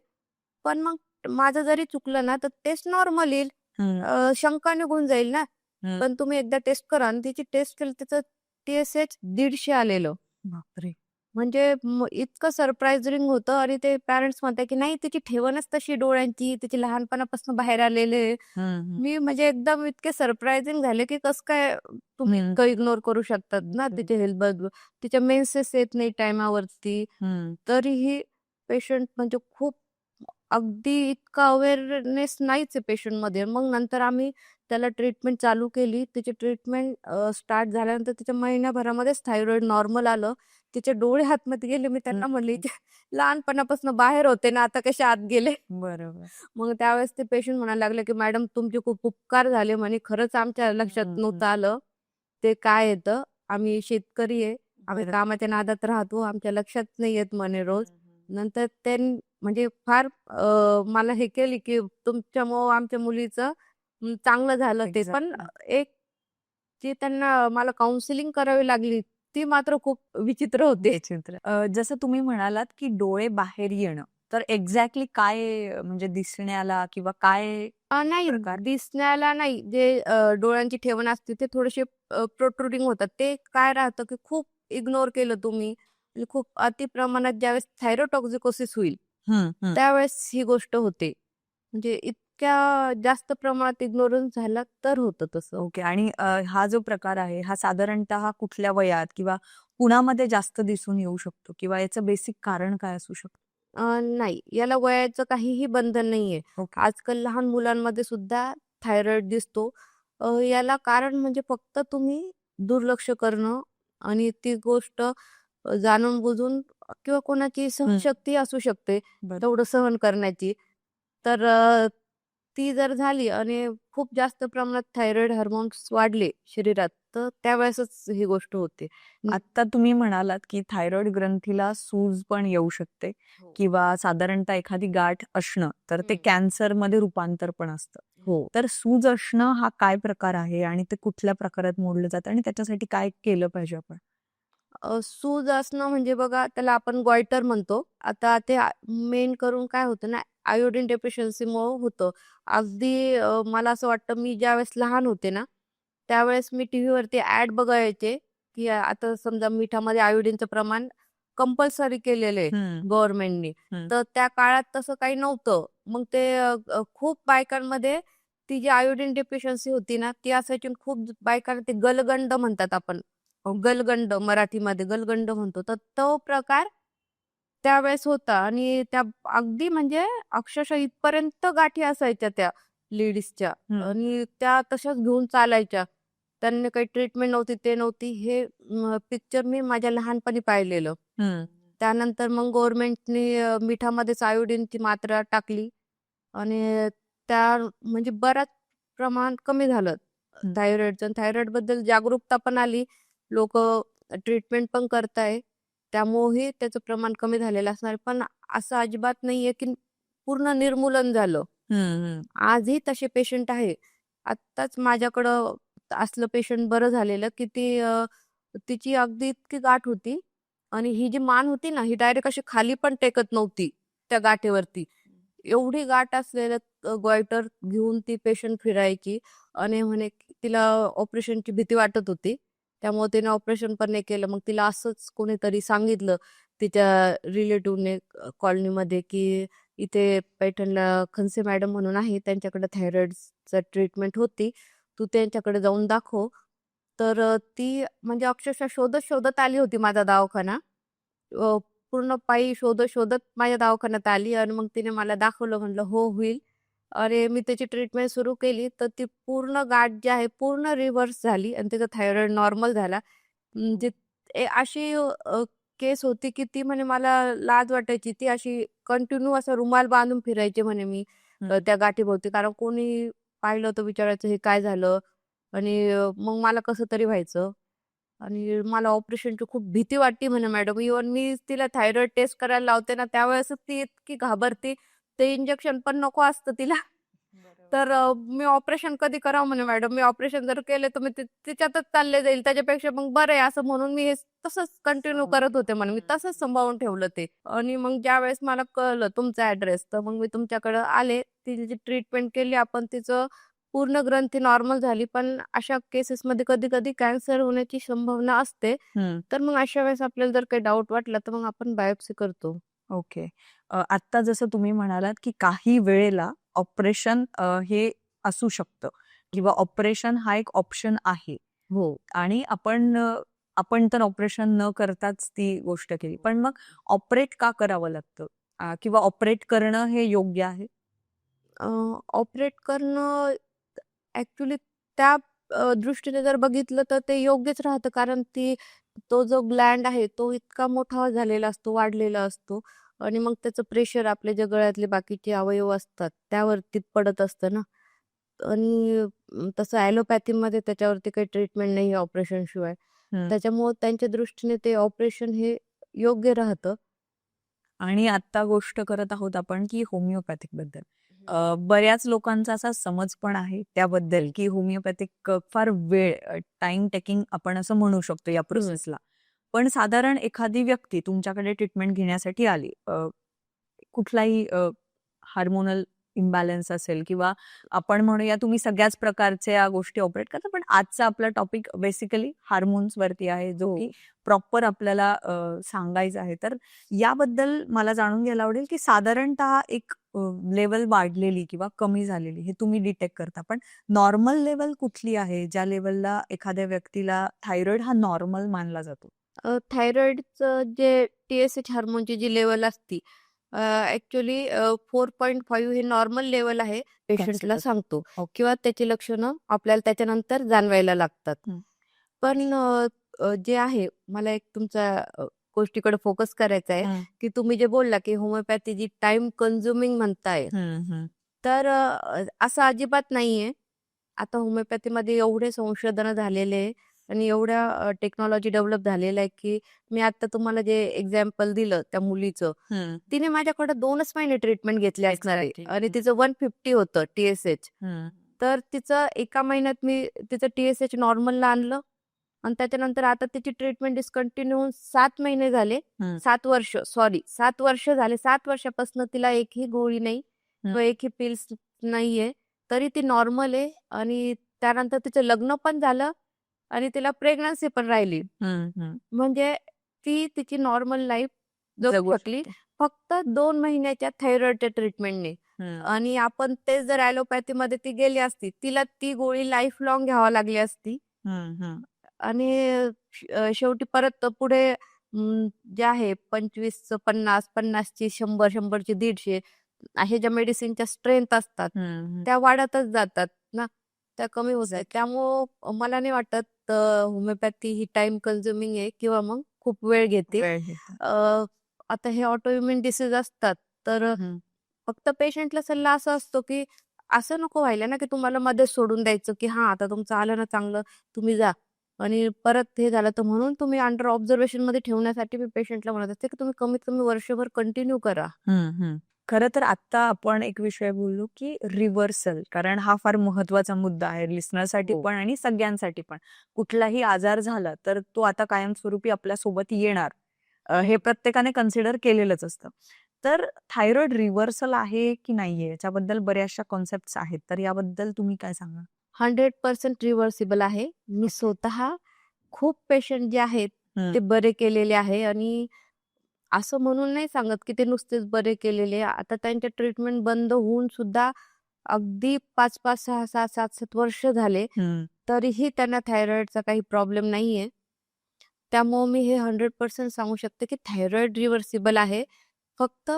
पण मग माझं जरी चुकलं ना, तर टेस्ट नॉर्मल येईल. हं. शंका निघून जाईल ना. हं. पण तुम्ही एकदा टेस्ट करा आणि तिची टेस्ट केली तिचं TSH 150 आलेलं. बापरे! म्हणजे इतकं सरप्रायझिंग होतं आणि ते पॅरेंट्स म्हणताय, की "नाही तिची ठेवणच तशी डोळ्यांची, तिची लहानपणापासून बाहेर आलेले आहे." हं, हं. मी म्हणजे एकदम इतके सरप्रायझिंग झाले, की कसं काय तुम्ही हं. इतकं इग्नोर करू शकतात ना हं. तिचे हेल्थ तिच्या मेन्सेस येत नाही टाईमावरती. हं. तरीही पेशंट म्हणजे खूप अगदी इतका अवेअरनेस नाहीच आहे पेशंटमध्ये. मग नंतर आम्ही त्याला ट्रीटमेंट चालू केली. तिची ट्रीटमेंट स्टार्ट झाल्यानंतर तिच्या महिन्याभरामध्येच थायरॉइड नॉर्मल आलं. तिचे डोळे आतमध्ये गेले. मी हं. त्यांना म्हणले, "हिचे लहानपणापासून बाहेर होते ना, आता कसे आत गेले?" बरोबर. मग त्यावेळेस ते पेशंट म्हणायला लागले, की "मॅडम तुमचे खूप उपकार झाले." म्हणे, "खरंच आमच्या लक्षात हं, हं. नव्हतं आलं. ते काय येतं, आम्ही शेतकरी आहे. आम्ही बरं. कामाच्या नादात राहतो. आमच्या लक्षात नाही येत म्हणे रोज." हं, हं. नंतर म्हणजे फार मला हे केली, की तुमच्यामुळं आमच्या मुलीचं चांगलं झालं ते. पण एक्झॅक्टली. एक जी त्यांना मला काउन्सिलिंग करावी लागली, ती मात्र खूप विचित्र होते. विचित्र. जसं तुम्ही म्हणालात, की डोळे बाहेर येणं, तर एक्झॅक्टली काय म्हणजे दिसण्याला किंवा काय नाही प्रकार? दिसण्याला नाही. जे डोळ्यांची ठेवण असते ते थोडेसे प्रोट्रुडिंग होतात. ते काय राहतं, की खूप इग्नोर केलं तुम्ही, म्हणजे खूप अति प्रमाणात ज्यावेळेस थायरोटॉक्सिकोसिस होईल, हं, हं. त्यावेळेस ही गोष्ट होते. म्हणजे इतक्या जास्त प्रमाणात इग्नोरन्स झाला तर होतं तसं. ओके. आणि हा जो प्रकार आहे, हा साधारणतः कुठल्या वयात किंवा कुणामध्ये जास्त दिसून येऊ शकतो किंवा याचं बेसिक कारण काय असू शकतं? नाही, याला वयाचं काहीही बंधन नाहीये. ओके. आजकाल लहान मुलांमध्ये सुद्धा थायरॉइड दिसतो. याला कारण म्हणजे फक्त तुम्ही दुर्लक्ष करणं आणि ती गोष्ट जाणून-बुजून किंवा कोणाची हं. सहनशक्ती असू शकते, बरं. तेवढं सहन करण्याची. तर ती जर झाली आणि खूप जास्त प्रमाणात थायरॉइड हार्मोन्स वाढले शरीरात, तर त्यावेळेसच ही गोष्ट होते. आत्ता तुम्ही म्हणालात, की थायरॉइड ग्रंथीला सूज पण येऊ शकते हो. किंवा साधारणतः एखादी गाठ असणं, तर ते हं. कॅन्सरमध्ये रूपांतर पण असतं. हो. तर सूज असणं हा काय प्रकार आहे आणि ते कुठल्या प्रकारात मोडलं जातं आणि त्याच्यासाठी काय केलं पाहिजे आपण? सूज असणं म्हणजे बघा त्याला आपण गॉइटर म्हणतो. आता ते मेन करून काय होतं ना, आयोडीन डेफिशियन्सीमुळं होतं. अगदी मला असं वाटतं मी ज्यावेळेस लहान होते ना, त्यावेळेस मी टीव्हीवरती ॲड बघायचे, की आता समजा मिठामध्ये आयोडीनचं प्रमाण कंपल्सरी केलेलं आहे हं, गव्हर्नमेंटनी. हं. तर त्या काळात तसं काही नव्हतं. मग ते खूप बायकांमध्ये ती जी आयोडीन डेफिशियन्सी होती ना, ती असायची आणि खूप बायकांना ते गलगंड म्हणतात आपण. गलगंड मराठीमध्ये गलगंड म्हणतो. तर तो प्रकार त्यावेळेस होता आणि त्या अगदी म्हणजे अक्षरशः इथपर्यंत गाठी असायच्या त्या. लेडीजच्या हं. आणि त्या तशाच घेऊन चालायच्या. त्यांनी काही ट्रीटमेंट नव्हती, ते नव्हती. हे पिक्चर मी माझ्या लहानपणी पाहिलेलं. हं. त्यानंतर मग गव्हर्नमेंटने मिठामध्येच आयोडीनची मात्रा टाकली आणि त्या म्हणजे बराच प्रमाण कमी झालं हं. थायरॉइडचं. थायरॉइडबद्दल जागरूकता पण आली. लोकं ट्रीटमेंट पण करताय. त्यामुळेही त्याचं प्रमाण कमी झालेलं असणार. पण असं अजिबात नाहीये की पूर्ण निर्मूलन झालं. हं, हं. आजही तसे पेशंट आहे. आत्ताच माझ्याकडं असलं पेशंट बरं झालेलं की तिची अगदी इतकी गाठ होती आणि ही जी मान होती ना, ही डायरेक्ट अशी खाली पण टेकत नव्हती त्या गाठीवरती. एवढी गाठ असलेलं गॉइटर घेऊन ती पेशंट फिरायची आणि म्हणे की तिला ऑपरेशनची भीती वाटत होती. त्यामुळे तिने ऑपरेशन पण नाही केलं. मग तिला असंच कोणीतरी सांगितलं तिच्या रिलेटिव्हने कॉलनीमध्ये की इथे पैठणला खनसे मॅडम म्हणून आहे, त्यांच्याकडे थायरॉइडचं ट्रीटमेंट होती. तू त्यांच्याकडे जाऊन दाखव. तर ती म्हणजे अक्षरशः शोधत आली होती माझा दवाखाना. अ, पूर्ण पायी शोधत माझ्या दवाखान्यात आली आणि मग तिने मला दाखवलं. म्हटलं, "हो, होईल." अरे, मी त्याची ट्रीटमेंट सुरू केली, तर ती पूर्ण गाठ जी आहे पूर्ण रिव्हर्स झाली आणि तिचा थायरॉइड नॉर्मल झाला. म्हणजे अशी केस होती की ती म्हणे मला लाज वाटायची. ती अशी कंटिन्यू असा रुमाल बांधून फिरायची म्हणे मी हं. त्या गाठीभोवती. कारण कोणी पाहिलं तर विचारायचं, "हे काय झालं?" आणि मग मला कसं तरी व्हायचं. आणि मला ऑपरेशनची खूप भीती वाटते म्हणे मॅडम. इव्हन मी तिला थायरॉइड टेस्ट करायला लावते ना, त्यावेळेसच ती इतकी घाबरते. ते इंजेक्शन पण नको असतं तिला. बरोबर. तर मी ऑपरेशन कधी करावं म्हणे मॅडम. मी ऑपरेशन जर केले तर मी तिच्यातच चालले जाईल. त्याच्यापेक्षा मग बरं आहे असं म्हणून मी हे तसंच कंटिन्यू करत होते म्हणे. मी तसंच सांभाळून ठेवलं ते. आणि मग ज्यावेळेस मला कळलं तुमचा ॲड्रेस, तर मग मी तुमच्याकडं आले. तिची ट्रीटमेंट केली आपण. तिचं पूर्ण ग्रंथी नॉर्मल झाली. पण अशा केसेसमध्ये कधी-कधी कॅन्सर होण्याची संभावना असते. हं. तर मग अशा वेळेस आपल्याला जर काही डाऊट वाटला, तर मग आपण बायोप्सी करतो. ओके. आत्ता जसं तुम्ही म्हणालात, की काही वेळेला ऑपरेशन हे असू शकतं किंवा ऑपरेशन हा एक ऑप्शन आहे हो. आणि आपण तर ऑपरेशन न करताच ती गोष्ट केली. पण मग ऑपरेट का करावं लागतं? किंवा ऑपरेट करणं हे योग्य आहे? ऑपरेट करणं ॲक्चुअली त्या दृष्टीने जर बघितलं तर ते योग्यच राहतं. कारण तो जो ग्लँड आहे तो इतका मोठा झालेला असतो, वाढलेला असतो आणि मग त्याचं प्रेशर आपले जे गळ्यातले बाकीचे अवयव असतात त्यावरती पडत असतं ना. आणि तसं ॲलोपॅथीमध्ये त्याच्यावरती काही ट्रीटमेंट नाही आहे ऑपरेशनशिवाय. हं. त्याच्यामुळं त्यांच्या दृष्टीने ते ऑपरेशन हे योग्य राहतं. आणि आत्ता गोष्ट करत आहोत आपण की होमिओपॅथिक बद्दल. बऱ्याच लोकांचा असा समज पण आहे त्याबद्दल की होमिओपॅथिक फार वेळ टाइम टेकिंग आपण असं म्हणू शकतो या हं. प्रोसेसला. पण साधारण एखादी व्यक्ती तुमच्याकडे ट्रीटमेंट घेण्यासाठी आली. कुठलाही हार्मोनल इम्बॅलन्स असेल किंवा आपण म्हणूया तुम्ही सगळ्याच प्रकारच्या गोष्टी ऑपरेट करता. पण आजचा आपला टॉपिक बेसिकली हार्मोन्सवरती आहे, जो हो. की प्रॉपर आपल्याला सांगायचा आहे. तर याबद्दल मला जाणून घ्यायला आवडेल, की साधारणतः एक लेव्हल वाढलेली किंवा कमी झालेली हे तुम्ही डिटेक्ट करता. पण नॉर्मल लेव्हल कुठली आहे, ज्या लेव्हलला एखाद्या व्यक्तीला थायरॉइड हा नॉर्मल मानला जातो? थायरॉइडचं जे टी-एस-एच हार्मोनची जी लेव्हल असती ॲक्चुअली 4.5 हे नॉर्मल लेव्हल आहे पेशंटला कन्सिडर. सांगतो ओके. किंवा त्याची लक्षणं आपल्याला त्याच्यानंतर जाणवायला लागतात. हं. पण जे आहे मला एक तुमच्या गोष्टीकडे फोकस करायचा आहे, हं. की तुम्ही जे बोलला, की होमिओपॅथी जी टाईम कन्झ्युमिंग म्हणताय, हं, हं. तर असं अजिबात नाहीये. आता होमिओपॅथीमध्ये एवढे संशोधनं झालेले आहे आणि एवढ्या टेक्नॉलॉजी डेव्हलप झालेल्या आहे, की मी आता तुम्हाला जे एक्झाम्पल दिलं त्या मुलीचं, हं. तिने माझ्याकडे 2च महिने ट्रीटमेंट घेतली असणार आहे एक्झॅक्टली. आणि हं. तिचं 150 होतं टी-एस-एच. हं. तर तिचं एका महिन्यात मी तिचं टी-एस-एच नॉर्मलला आणलं आणि त्याच्यानंतर आता तिची ट्रीटमेंट डिस्कंटिन्यू होऊन 7 महिने झाले. हं. 7 वर्ष सॉरी 7 वर्ष झाले. 7 वर्षापासून तिला एकही गोळी नाही हं. किंवा एकही पिल्स नाहीये. तरी ती नॉर्मल आहे आणि त्यानंतर तिचं लग्न पण झालं आणि तिला प्रेग्नन्सी पण राहिली. हं, हं. म्हणजे ती तिची नॉर्मल लाईफ जगू जगू शकली शकते. फक्त 2 महिन्याच्या थायरॉइडच्या ट्रीटमेंटने. हं. आणि आपण तेच जर ॲलोपॅथीमध्ये ती गेली असती, तिला ती गोळी लाईफ लाँग घ्यावी लागली असती. हं, हं. आणि शेवटी परत पुढे जे आहे 25चं 50, 50ची 100, 100ची 150 हे ज्या मेडिसिनच्या स्ट्रेंथ असतात त्या वाढतच जातात ना, त्या कमी होत आहेत. त्यामुळं मला नाही वाटत होमिओपॅथी ही टाइम कन्झ्युमिंग आहे किंवा मग खूप वेळ घेते. आता हे ऑटोइम्युन डिसीज असतात तर फक्त पेशंटला सल्ला असा असतो की असं नको व्हायला ना की तुम्हाला मध्येच सोडून द्यायचं की हा आता तुमचं आलं ना चांगलं, तुम्ही जा आणि परत हे झालं. तर म्हणून तुम्ही अंडर ऑब्झर्वेशन मध्ये ठेवण्यासाठी मी पेशंटला म्हणत असते की तुम्ही कमीत कमी वर्षभर कंटिन्यू करा. खरं तर आता आपण एक विषय बोललो की रिव्हर्सल, कारण हा फार महत्वाचा मुद्दा आहे लिस्नरसाठी हो. पण आणि सगळ्यांसाठी पण. कुठलाही आजार झाला तर तो आता कायमस्वरूपी आपल्या सोबत येणार, हे प्रत्येकाने कन्सिडर केलेलंच असतं. तर थायरॉइड रिव्हर्सल आहे की नाहीये याच्याबद्दल बऱ्याचशा कॉन्सेप्ट आहेत, तर याबद्दल तुम्ही काय सांगा? 100% रिव्हर्सिबल आहे. मी स्वतः खूप पेशंट जे आहेत ते बरे केलेले आहे आणि असं म्हणून नाही सांगत की ते नुसतेच बरे केलेले. आता त्यांचे ट्रीटमेंट बंद होऊन सुद्धा अगदी 5-5, 6-6, 7-7 वर्ष झाले तरीही त्यांना थायरॉइडचा काही प्रॉब्लेम नाहीये. त्यामुळे मी हे 100% सांगू शकते की थायरॉइड रिव्हर्सिबल आहे. फक्त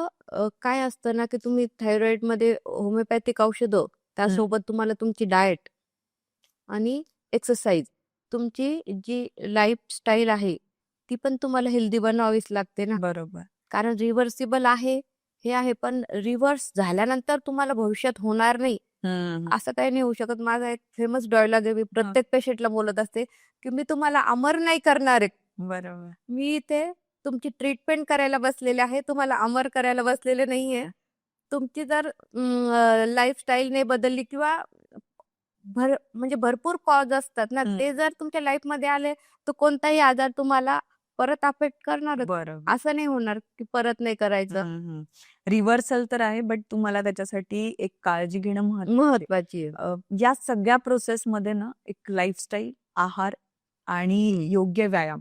काय असतं ना की तुम्ही थायरॉइडमध्ये होमिओपॅथिक औषधं, त्यासोबत तुम्हाला तुमची डाएट आणि एक्सरसाइज, तुमची जी लाईफस्टाईल आहे ती पण तुम्हाला हेल्दी बनवावीच लागते ना. बरोबर. कारण रिव्हर्सिबल आहे, हे आहे, पण रिव्हर्स झाल्यानंतर तुम्हाला भविष्यात होणार नाही असं काही नाही होऊ शकत. माझा एक फेमस डायलॉग आहे, मी प्रत्येक पेशंटला बोलत असते की मी तुम्हाला अमर नाही करणार आहे. बरोबर. मी इथे तुमची ट्रीटमेंट करायला बसलेले आहे, तुम्हाला अमर करायला बसलेले नाहीये. तुमची जर लाईफस्टाईल नाही बदलली किंवा म्हणजे भरपूर कॉज असतात ना, ते जर तुमच्या लाईफमध्ये आले तर कोणताही आजार तुम्हाला परत अफेक्ट करणारच. बरोबर. असं नाही होणार की परत नाही करायचं. रिव्हर्सल तर आहे, बट तुम्हाला त्याच्यासाठी एक काळजी घेणं महत्वाची आहे. या सगळ्या प्रोसेसमध्ये ना एक लाईफस्टाईल, आहार आणि योग्य व्यायाम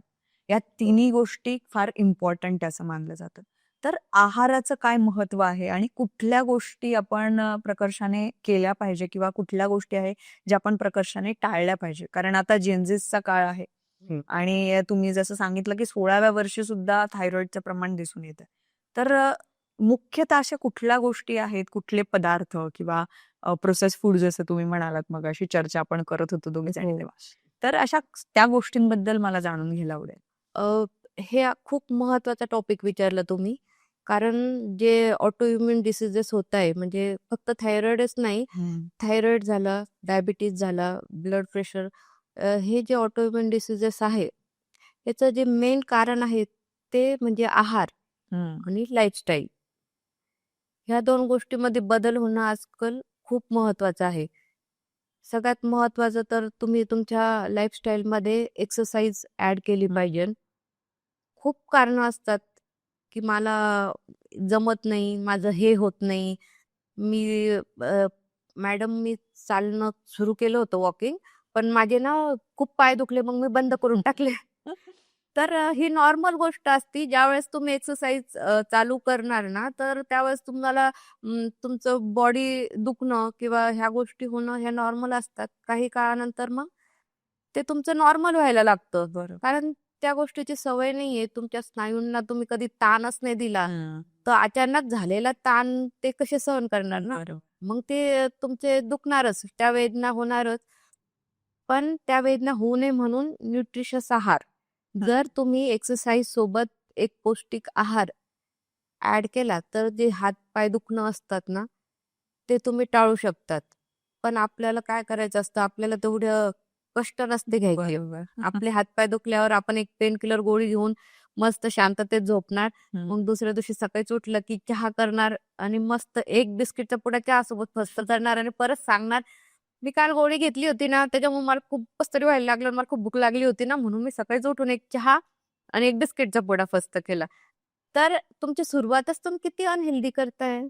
या तिन्ही गोष्टी फार इम्पॉर्टंट असं मानलं जातं. तर आहाराचं काय महत्व आहे आणि कुठल्या गोष्टी आपण प्रकर्षाने केल्या पाहिजे किंवा कुठल्या गोष्टी आहे ज्या आपण प्रकर्षाने टाळल्या पाहिजे? कारण आता जेनझिसचा काळ आहे आणि तुम्ही जसं सांगितलं की 16व्या वर्षी सुद्धा थायरॉइडचं प्रमाण दिसून येतं. तर मुख्यतः अशा कुठल्या गोष्टी आहेत, कुठले पदार्थ किंवा प्रोसेस फूड जसं तुम्ही म्हणालात मगाशी चर्चा आपण करत होतो दोघीजणी हो. तेव्हा. तर अशा त्या गोष्टींबद्दल मला जाणून घ्यायला आवडेल. हे खूप महत्वाचा टॉपिक विचारला तुम्ही. कारण जे ऑटोइम्युन डिसीजेस होत आहे, म्हणजे फक्त थायरॉइडच नाही, थायरॉइड झाला, डायबिटीज झाला, ब्लड प्रेशर, हे जे ऑटोइम्युन डिसीजेस आहे याचं जे मेन कारण आहे ते म्हणजे आहार आणि लाईफस्टाईल. ह्या 2 गोष्टीमध्ये बदल होणं आजकाल खूप महत्वाचं आहे. सगळ्यात महत्वाचं तर तुम्ही तुमच्या लाईफस्टाईलमध्ये एक्सरसाइज ॲड केली पाहिजे. खूप कारणं असतात की मला जमत नाही, माझं हे होत नाही. मी मॅडम मी चालणं सुरू केलं होतं वॉकिंग, पण माझे ना खूप पाय दुखले, मग मी बंद करून टाकले. तर ही नॉर्मल गोष्ट असती. ज्यावेळेस तुम्ही एक्सरसाइज चालू करणार ना, तर त्यावेळेस तुम्हाला तुमचं बॉडी दुखणं किंवा ह्या गोष्टी होणं ह्या नॉर्मल असतात. काही काळानंतर मग ते तुमचं नॉर्मल व्हायला लागतं. बरोबर. कारण त्या गोष्टीची सवय नाहीये. तुमच्या स्नायूंना तुम्ही कधी ताणच नाही दिला, तर अचानक झालेला ताण ते कसे सहन करणार ना? बरोबर. मग ते तुमचे दुखणारच, त्या वेदना होणारच. पण त्या वेदना होऊ नये म्हणून न्यूट्रिशियस आहार, जर तुम्ही एक्सरसाइज सोबत एक पौष्टिक आहार ॲड केला, तर जे हात-पाय दुखणं असतात ना, ते तुम्ही टाळू शकतात. पण आपल्याला काय करायचं असतं, आपल्याला तेवढं कष्ट नसते घ्यायचे. बरोबर. आपले हात-पाय दुखल्यावर आपण एक पेन किलर गोळी घेऊन मस्त शांततेत झोपणार. मग दुसऱ्या दिवशी सकाळीच उठलं की चहा करणार आणि मस्त एक बिस्किटचा पुडा चहासोबत फस्त करणार आणि परत सांगणार, "मी काल गोळी घेतली होती ना, त्याच्यामुळे मला खूप कसं तरी व्हायला लागलं. मला खूप भूक लागली होती ना, म्हणून मी सकाळीच उठून एक चहा आणि एक बिस्किटचा पुडा फस्त केला." तर तुमची सुरुवातच तुम्ही किती अनहेल्दी करताय.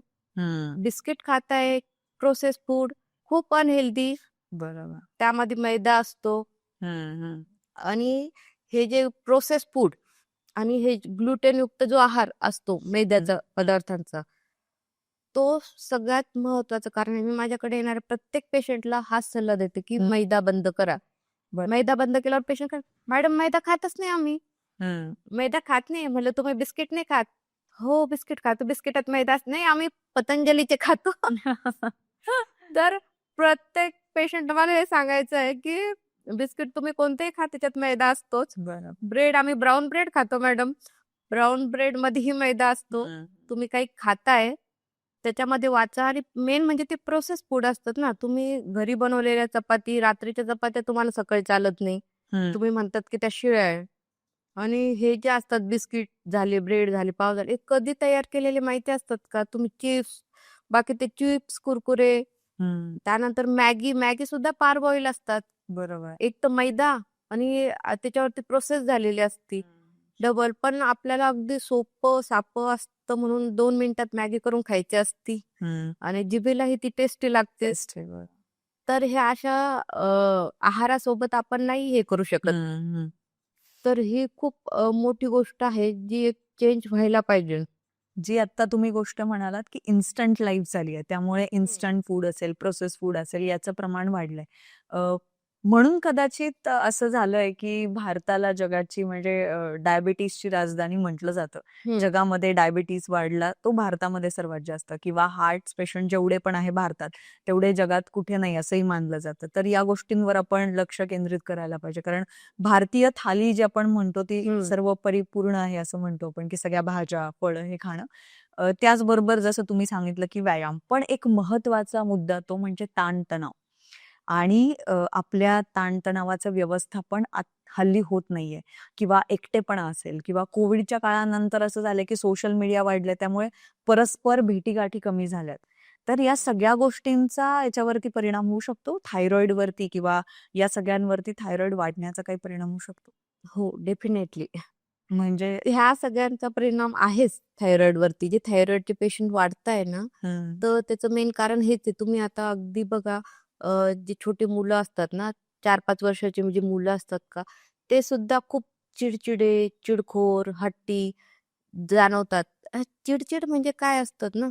बिस्किट खाताय, प्रोसेस फूड खूप अनहेल्दी. बरोबर. त्यामध्ये मैदा असतो आणि हे जे प्रोसेस फूड आणि हे ग्लुटेनयुक्त जो आहार असतो मैद्याचा पदार्थांचा, तो सगळ्यात महत्वाचं कारण आहे. मी माझ्याकडे येणाऱ्या प्रत्येक पेशंटला हाच सल्ला देते की मैदा बंद करा. मैदा बंद केल्यावर पेशंट "मॅडम मैदा खातच नाही आम्ही." मैदा खात नाही म्हणलं, तुम्ही बिस्किट नाही खात? हो, बिस्किट खातो. बिस्किटात मैदा नाही, आम्ही पतंजलीचे खातो. तर प्रत्येक पेशंटला मला हे सांगायचं आहे, की बिस्किट तुम्ही कोणतेही खा, त्याच्यात मैदा असतोच. बरं. ब्रेड आम्ही ब्राउन ब्रेड खातो मॅडम. ब्राउन ब्रेडमध्येही मैदा असतो. तुम्ही काही खाताय, त्याच्यामध्ये वाचा आणि मेन म्हणजे ते प्रोसेस फूड असतात ना. तुम्ही घरी बनवलेल्या चपाती, रात्रीच्या चपात्या तुम्हाला सकाळी चालत नाही. तुम्ही म्हणतात, की त्या शिळ्या आहे. आणि हे जे असतात बिस्किट झाले, ब्रेड झाले, पाव झाले, हे कधी तयार केलेले माहिती असतात का? तुम्ही चिप्स, बाकी ते चिप्स, कुरकुरे, त्यानंतर मॅगी सुद्धा पारबॉईल असतात. बरोबर. एक तर मैदा आणि त्याच्यावरती प्रोसेस झालेली असती डबल. पण आपल्याला अगदी सोपं सापं असतं म्हणून 2 मिनिटात मॅगी करून खायची असती आणि जिभेलाही ती टेस्टी लागते. तर ह्या अशा आहारासोबत आपण नाही हे करू शकत. तर ही खूप मोठी गोष्ट आहे जी एक चेंज व्हायला पाहिजे. जी आता तुम्ही गोष्ट म्हणालात, की इन्स्टंट लाईफ झाली आहे. त्यामुळे इन्स्टंट फूड असेल, प्रोसेस फूड असेल याचं प्रमाण वाढलंय. म्हणून कदाचित असं झालंय, की भारताला जगाची म्हणजे डायबिटीजची राजधानी म्हटलं जातं. जगामध्ये डायबिटीज वाढला तो भारतामध्ये सर्वात जास्त किंवा हार्ट पेशंट जेवढे पण आहे भारतात, तेवढे जगात कुठे नाही असंही मानलं जातं. तर या गोष्टींवर आपण लक्ष केंद्रित करायला पाहिजे. कारण भारतीय थाली जी आपण म्हणतो ती सर्व परिपूर्ण आहे असं म्हणतो आपण, की सगळ्या भाज्या, फळं हे खाणं. त्याचबरोबर जसं तुम्ही सांगितलं, की व्यायाम. पण एक महत्वाचा मुद्दा तो म्हणजे ताणतणाव. आणि आपल्या ताणतणावाचं व्यवस्थापन हल्ली होत नाहीये किंवा एकटेपणा असेल किंवा कोविडच्या काळानंतर असं झालंय, की सोशल मीडिया वाढले त्यामुळे परस्पर भेटीगाठी कमी झाल्यात. तर या सगळ्या गोष्टींचा याच्यावरती परिणाम होऊ शकतो थायरॉइडवरती किंवा या सगळ्यांवरती थायरॉइड वाढण्याचा काही परिणाम होऊ शकतो? हो, डेफिनेटली. म्हणजे ह्या सगळ्यांचा परिणाम आहेच थायरॉइडवरती. जे थायरॉइडचे पेशंट वाढताय ना, तर त्याचं मेन कारण हेच आहे. तुम्ही आता अगदी बघा जे छोटे मुलं असतात ना, 4-5 वर्षाची जी मुलं असतात का, ते सुद्धा खूप चिडचिडे, चिडखोर, हट्टी जाणवतात. चिडचिड म्हणजे काय असतात ना,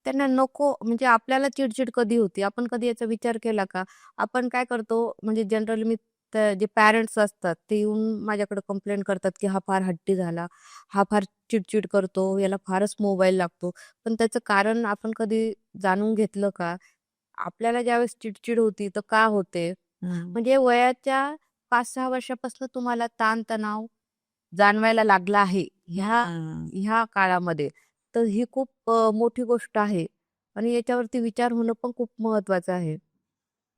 त्यांना नको म्हणजे आपल्याला चिडचिड कधी होती? आपण कधी याचा विचार केला का? आपण काय करतो म्हणजे जनरली मी जे पॅरेंट्स असतात ते येऊन माझ्याकडे कंप्लेंट करतात, की हा फार हट्टी झाला, हा फार चिडचिड करतो, याला फारच मोबाईल लागतो. पण त्याचं कारण आपण कधी जाणून घेतलं का? आपल्याला ज्यावेळेस चिडचिड होती तर का होते? म्हणजे वयाच्या 5-6 वर्षापासून तुम्हाला ताणतणाव जाणवायला लागला आहे ह्या ह्या काळामध्ये. तर ही खूप मोठी गोष्ट आहे आणि याच्यावरती विचार होणं पण खूप महत्वाचं आहे.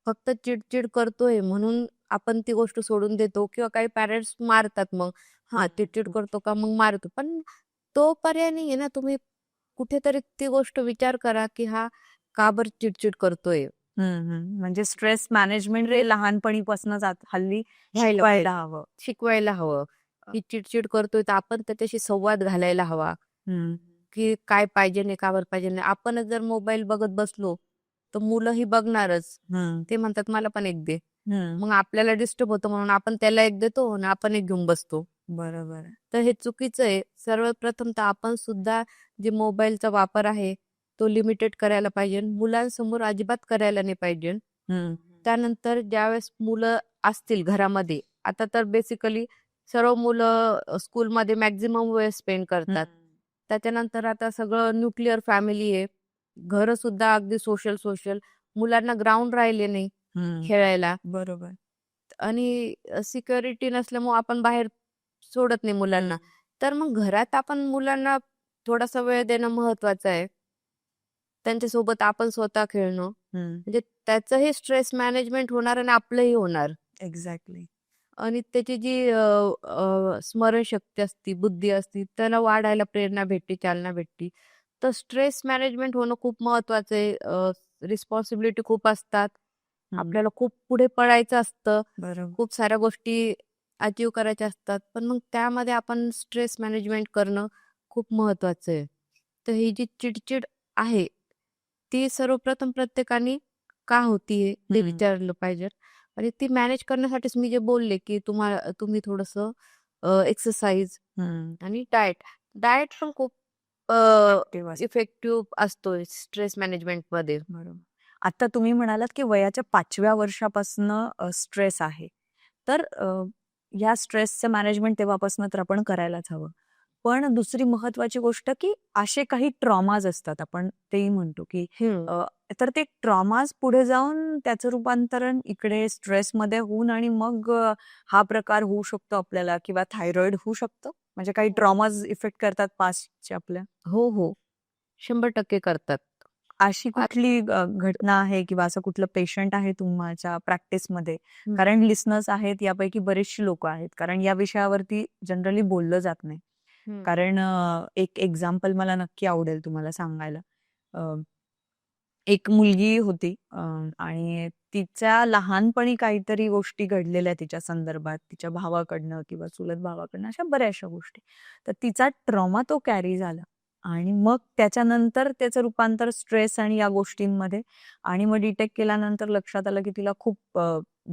फक्त चिड-चिड करतोय म्हणून आपण ती गोष्ट सोडून देतो किंवा काही पॅरेंट्स मारतात मग. हां, चिड-चिड करतो का मग मारतो. पण तो पर्याय नाहीये ना. तुम्ही कुठेतरी ती गोष्ट विचार करा, की हा का बरं चिड करतोय? म्हणजे स्ट्रेस मॅनेजमेंट हे लहानपणीपासूनच हल्ली व्हायला शिकवायला हवं. शिकवायला हवं, की चिड करतोय तर आपण त्याच्याशी संवाद घालायला हवा. की काय पाहिजे नाही, का बरं पाहिजे नाही. आपणच जर मोबाईल बघत बसलो, तर मुलंही बघणारच. ते म्हणतात मला पण एक दे. मग आपल्याला डिस्टर्ब होतं म्हणून आपण त्याला एक देतो आणि आपण एक घेऊन बसतो. बरोबर. तर हे चुकीचं आहे. सर्वप्रथम तर आपण सुद्धा जे मोबाईलचा वापर आहे, तो लिमिटेड करायला पाहिजे. मुलांसमोर अजिबात करायला नाही पाहिजे. त्यानंतर ज्यावेळेस मुलं असतील घरामध्ये, आता तर बेसिकली सर्व मुलं स्कूलमध्ये मॅक्झिमम वेळ स्पेंड करतात. त्याच्यानंतर आता सगळं न्यूक्लिअर फॅमिली आहे. घरं सुद्धा अगदी सोशल. मुलांना ग्राउंड राहिले नाही खेळायला बरोबर. आणि सिक्युरिटी नसल्यामुळे आपण बाहेर सोडत नाही मुलांना. तर मग घरात आपण मुलांना थोडासा वेळ देणं महत्वाचं आहे. त्यांच्यासोबत आपण स्वतः खेळणं. म्हणजे त्याचंही स्ट्रेस मॅनेजमेंट होणार आणि आपलंही होणार. एक्झॅक्टली. आणि त्याची जी स्मरणशक्ती असती, बुद्धी असती, त्याला वाढायला प्रेरणा भेटते, चालना भेटते. तर स्ट्रेस मॅनेजमेंट होणं खूप महत्वाचं आहे. रिस्पॉन्सिबिलिटी खूप असतात. आपल्याला खूप पुढे पळायचं असतं. बरोबर. खूप साऱ्या गोष्टी अचीव्ह करायच्या असतात. पण मग त्यामध्ये आपण स्ट्रेस मॅनेजमेंट करणं खूप महत्वाचं आहे. तर ही जी चिडचिड आहे, ती सर्वप्रथम प्रत्येकाने का होतीये ते विचारलं पाहिजे. आणि ती मॅनेज करण्यासाठीच मी जे बोलले, की तुम्ही थोडंसं एक्सरसाइज आणि डाएट पण खूप इफेक्टिव्ह असतोय स्ट्रेस मॅनेजमेंटमध्ये. बरोबर. आता तुम्ही म्हणालात, की वयाच्या 5व्या वर्षापासनं स्ट्रेस आहे. तर या स्ट्रेसचं मॅनेजमेंट तेव्हापासून तर आपण करायलाच हवं. पण दुसरी महत्वाची गोष्ट की असे काही ट्रॉमाज असतात, आपण तेही म्हणतो की हम्म. तर ते ट्रॉमाज पुढे जाऊन त्याचं रूपांतरण इकडे स्ट्रेसमध्ये होऊन आणि मग हा प्रकार होऊ शकतो आपल्याला किंवा थायरॉइड होऊ शकतं. म्हणजे काही ट्रॉमाज इफेक्ट करतात पास्टचे आपल्या. हो हो, 100% करतात. अशी आत- कुठली घटना आहे किंवा असं कुठलं पेशंट आहे तुमच्या प्रॅक्टिसमध्ये? हम्म, कारण लिसनर्स आहेत, यापैकी बरेचशी लोक आहेत, कारण या विषयावरती जनरली बोललं जात नाही. हम्म, कारण एक एक्झाम्पल मला नक्की आवडेल तुम्हाला सांगायला. एक मुलगी होती आणि तिच्या लहानपणी काहीतरी गोष्टी घडलेल्या तिच्या संदर्भात, तिच्या भावाकडनं किंवा चुलत भावाकडनं, अशा बऱ्याचशा गोष्टी. तर तिचा ट्रॉमा तो कॅरी झाला आणि मग त्याच्यानंतर त्याचं रूपांतर स्ट्रेस आणि या गोष्टींमध्ये, आणि मग डिटेक्ट केल्यानंतर लक्षात आलं की तिला खूप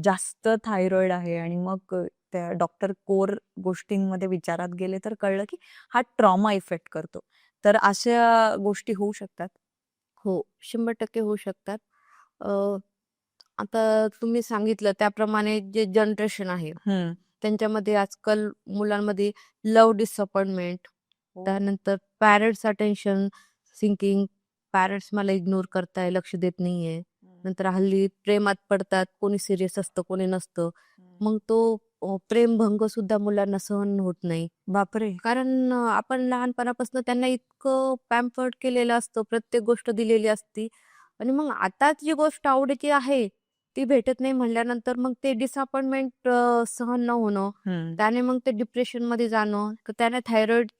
जास्त थायरॉइड आहे आणि मग त्या डॉक्टर कोर गोष्टींमध्ये विचारात गेले तर कळलं की हा ट्रॉमा इफेक्ट करतो. तर अशा गोष्टी होऊ शकतात. हो, 100% होऊ शकतात. अ, आता तुम्ही सांगितलं त्याप्रमाणे जे जनरेशन आहे, हं. त्यांच्यामध्ये आजकाल मुलांमध्ये लव्ह डिसअपॉइंटमेंट, हो. त्यानंतर पॅरेंट्स अटेन्शन सिंकिंग, पॅरेंट्स मला इग्नोर करताय, लक्ष देत नाहीये. नंतर हल्ली प्रेमात पडतात, कोणी सिरियस असतं, कोणी नसतं. मग तो प्रेमभंग सुद्धा मुलांना सहन होत नाही. बापरे! कारण आपण लहानपणापासून त्यांना इतकं पॅम्पर्ड केलेलं असतं, प्रत्येक गोष्ट दिलेली असती आणि मग आताच जी गोष्ट आवडीची आहे, ती भेटत नाही म्हणल्यानंतर मग ते डिसअपॉइंटमेंट सहन न होणं, हं. त्याने मग ते डिप्रेशनमध्ये जाणं, तर त्याने थायरॉइड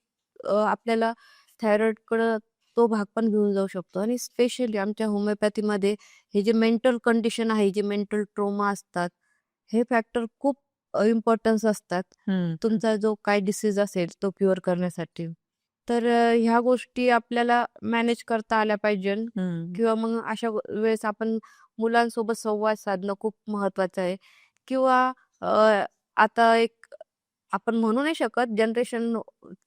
आपल्याला थायरॉइडकडं तो भाग पण घेऊन जाऊ शकतो आणि स्पेशली आमच्या होमिओपॅथीमध्ये हे जे मेंटल कंडिशन आहे, जे मेंटल ट्रोमा असतात, हे फॅक्टर खूप इम्पॉर्टन्स असतात. हं. तुमचा जो काय डिसीज असेल तो क्युअर करण्यासाठी. तर ह्या गोष्टी आपल्याला मॅनेज करता आल्या पाहिजे हं. किंवा मग अशा वेळेस आपण मुलांसोबत संवाद साधणं खूप महत्वाचं आहे किंवा आता एक आपण म्हणू नाही शकत जनरेशन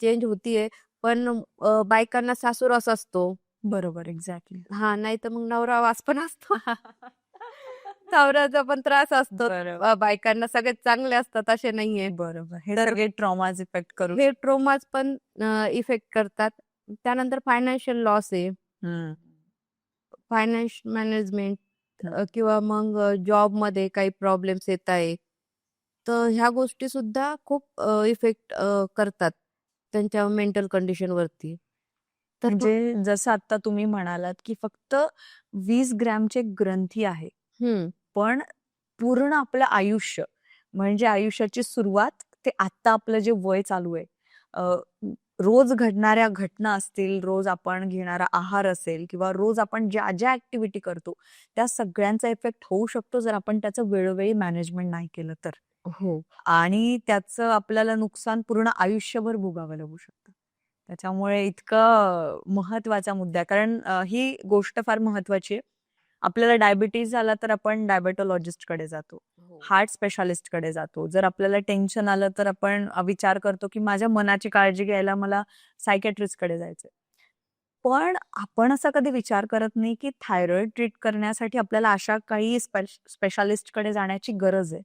चेंज होतीये, पण बायकांना सासूरवास असतो. बरोबर, एक्झॅक्टली. हां, नाहीतर मग नवरावास पण असतो. नवऱ्याचा पण त्रास असतो. बरोबर, बायकांना सगळेच चांगले असतात असे नाहीये. बरोबर. हे तर सगळे ट्रॉमाज इफेक्ट करू हे ट्रोमाज पण इफेक्ट करतात. त्यानंतर फायनान्शियल लॉस आहे, हं. फायनान्स मॅनेजमेंट हं. किंवा मग जॉबमध्ये काही प्रॉब्लेम्स येत आहे. तर ह्या गोष्टी सुद्धा खूप इफेक्ट करतात त्यांच्या मेंटल कंडिशनवरती. तर म्हणजे जसं आता तुम्ही म्हणालात, की फक्त 20 ग्रॅमचे ग्रंथी आहे. हं, पण पूर्ण आपलं आयुष्य, म्हणजे आयुष्याची सुरुवात ते आता आपलं जे वय चालू आहे. अ, रोज घडणाऱ्या घटना असतील, रोज आपण घेणारा आहार असेल किंवा रोज आपण ज्या ऍक्टिव्हिटी करतो, त्या सगळ्यांचा इफेक्ट होऊ शकतो जर आपण त्याचं वेळोवेळी मॅनेजमेंट नाही केलं तर. हो. आणि त्याचं आपल्याला नुकसान पूर्ण आयुष्यभर भोगावं लागू शकतं. त्याच्यामुळे इतकं महत्वाचा मुद्दा आहे. कारण ही गोष्ट फार महत्वाची आहे. आपल्याला डायबिटीज झाला तर आपण डायबेटोलॉजिस्टकडे जातो. हो. हार्ट स्पेशालिस्टकडे जातो. जर आपल्याला टेन्शन आलं तर आपण विचार करतो, की माझ्या मनाची काळजी घ्यायला मला सायकियाट्रिस्टकडे जायचंय. पण आपण असा कधी विचार करत नाही, की थायरॉइड ट्रीट करण्यासाठी आपल्याला अशा काही स्पेशालिस्टकडे जाण्याची गरज आहे.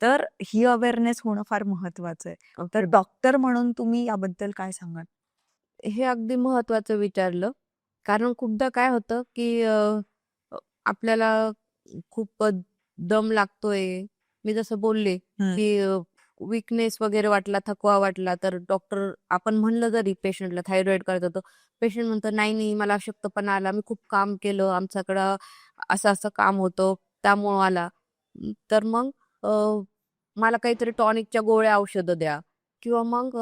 तर ही अवेअरनेस होणं फार महत्वाचं आहे. तर डॉक्टर म्हणून तुम्ही याबद्दल काय सांगाल? हे अगदी महत्वाचं विचारलं. कारण खूपदा काय होतं, की अ, आपल्याला खूप दम लागतोय. मी जसं बोलले, हं. की वीकनेस वगैरे वाटला, थकवा वाटला, तर डॉक्टर आपण म्हणलं जरी पेशंटला थायरॉइड करत होतो, पेशंट म्हणतो, "नाही, नाही, मला अशक्तपणा आला. मी खूप काम केलं. आमच्याकडं असं-असं काम होतं, त्यामुळं आला." तर मग मला काहीतरी टॉनिकच्या गोळ्या, औषधं द्या किंवा मग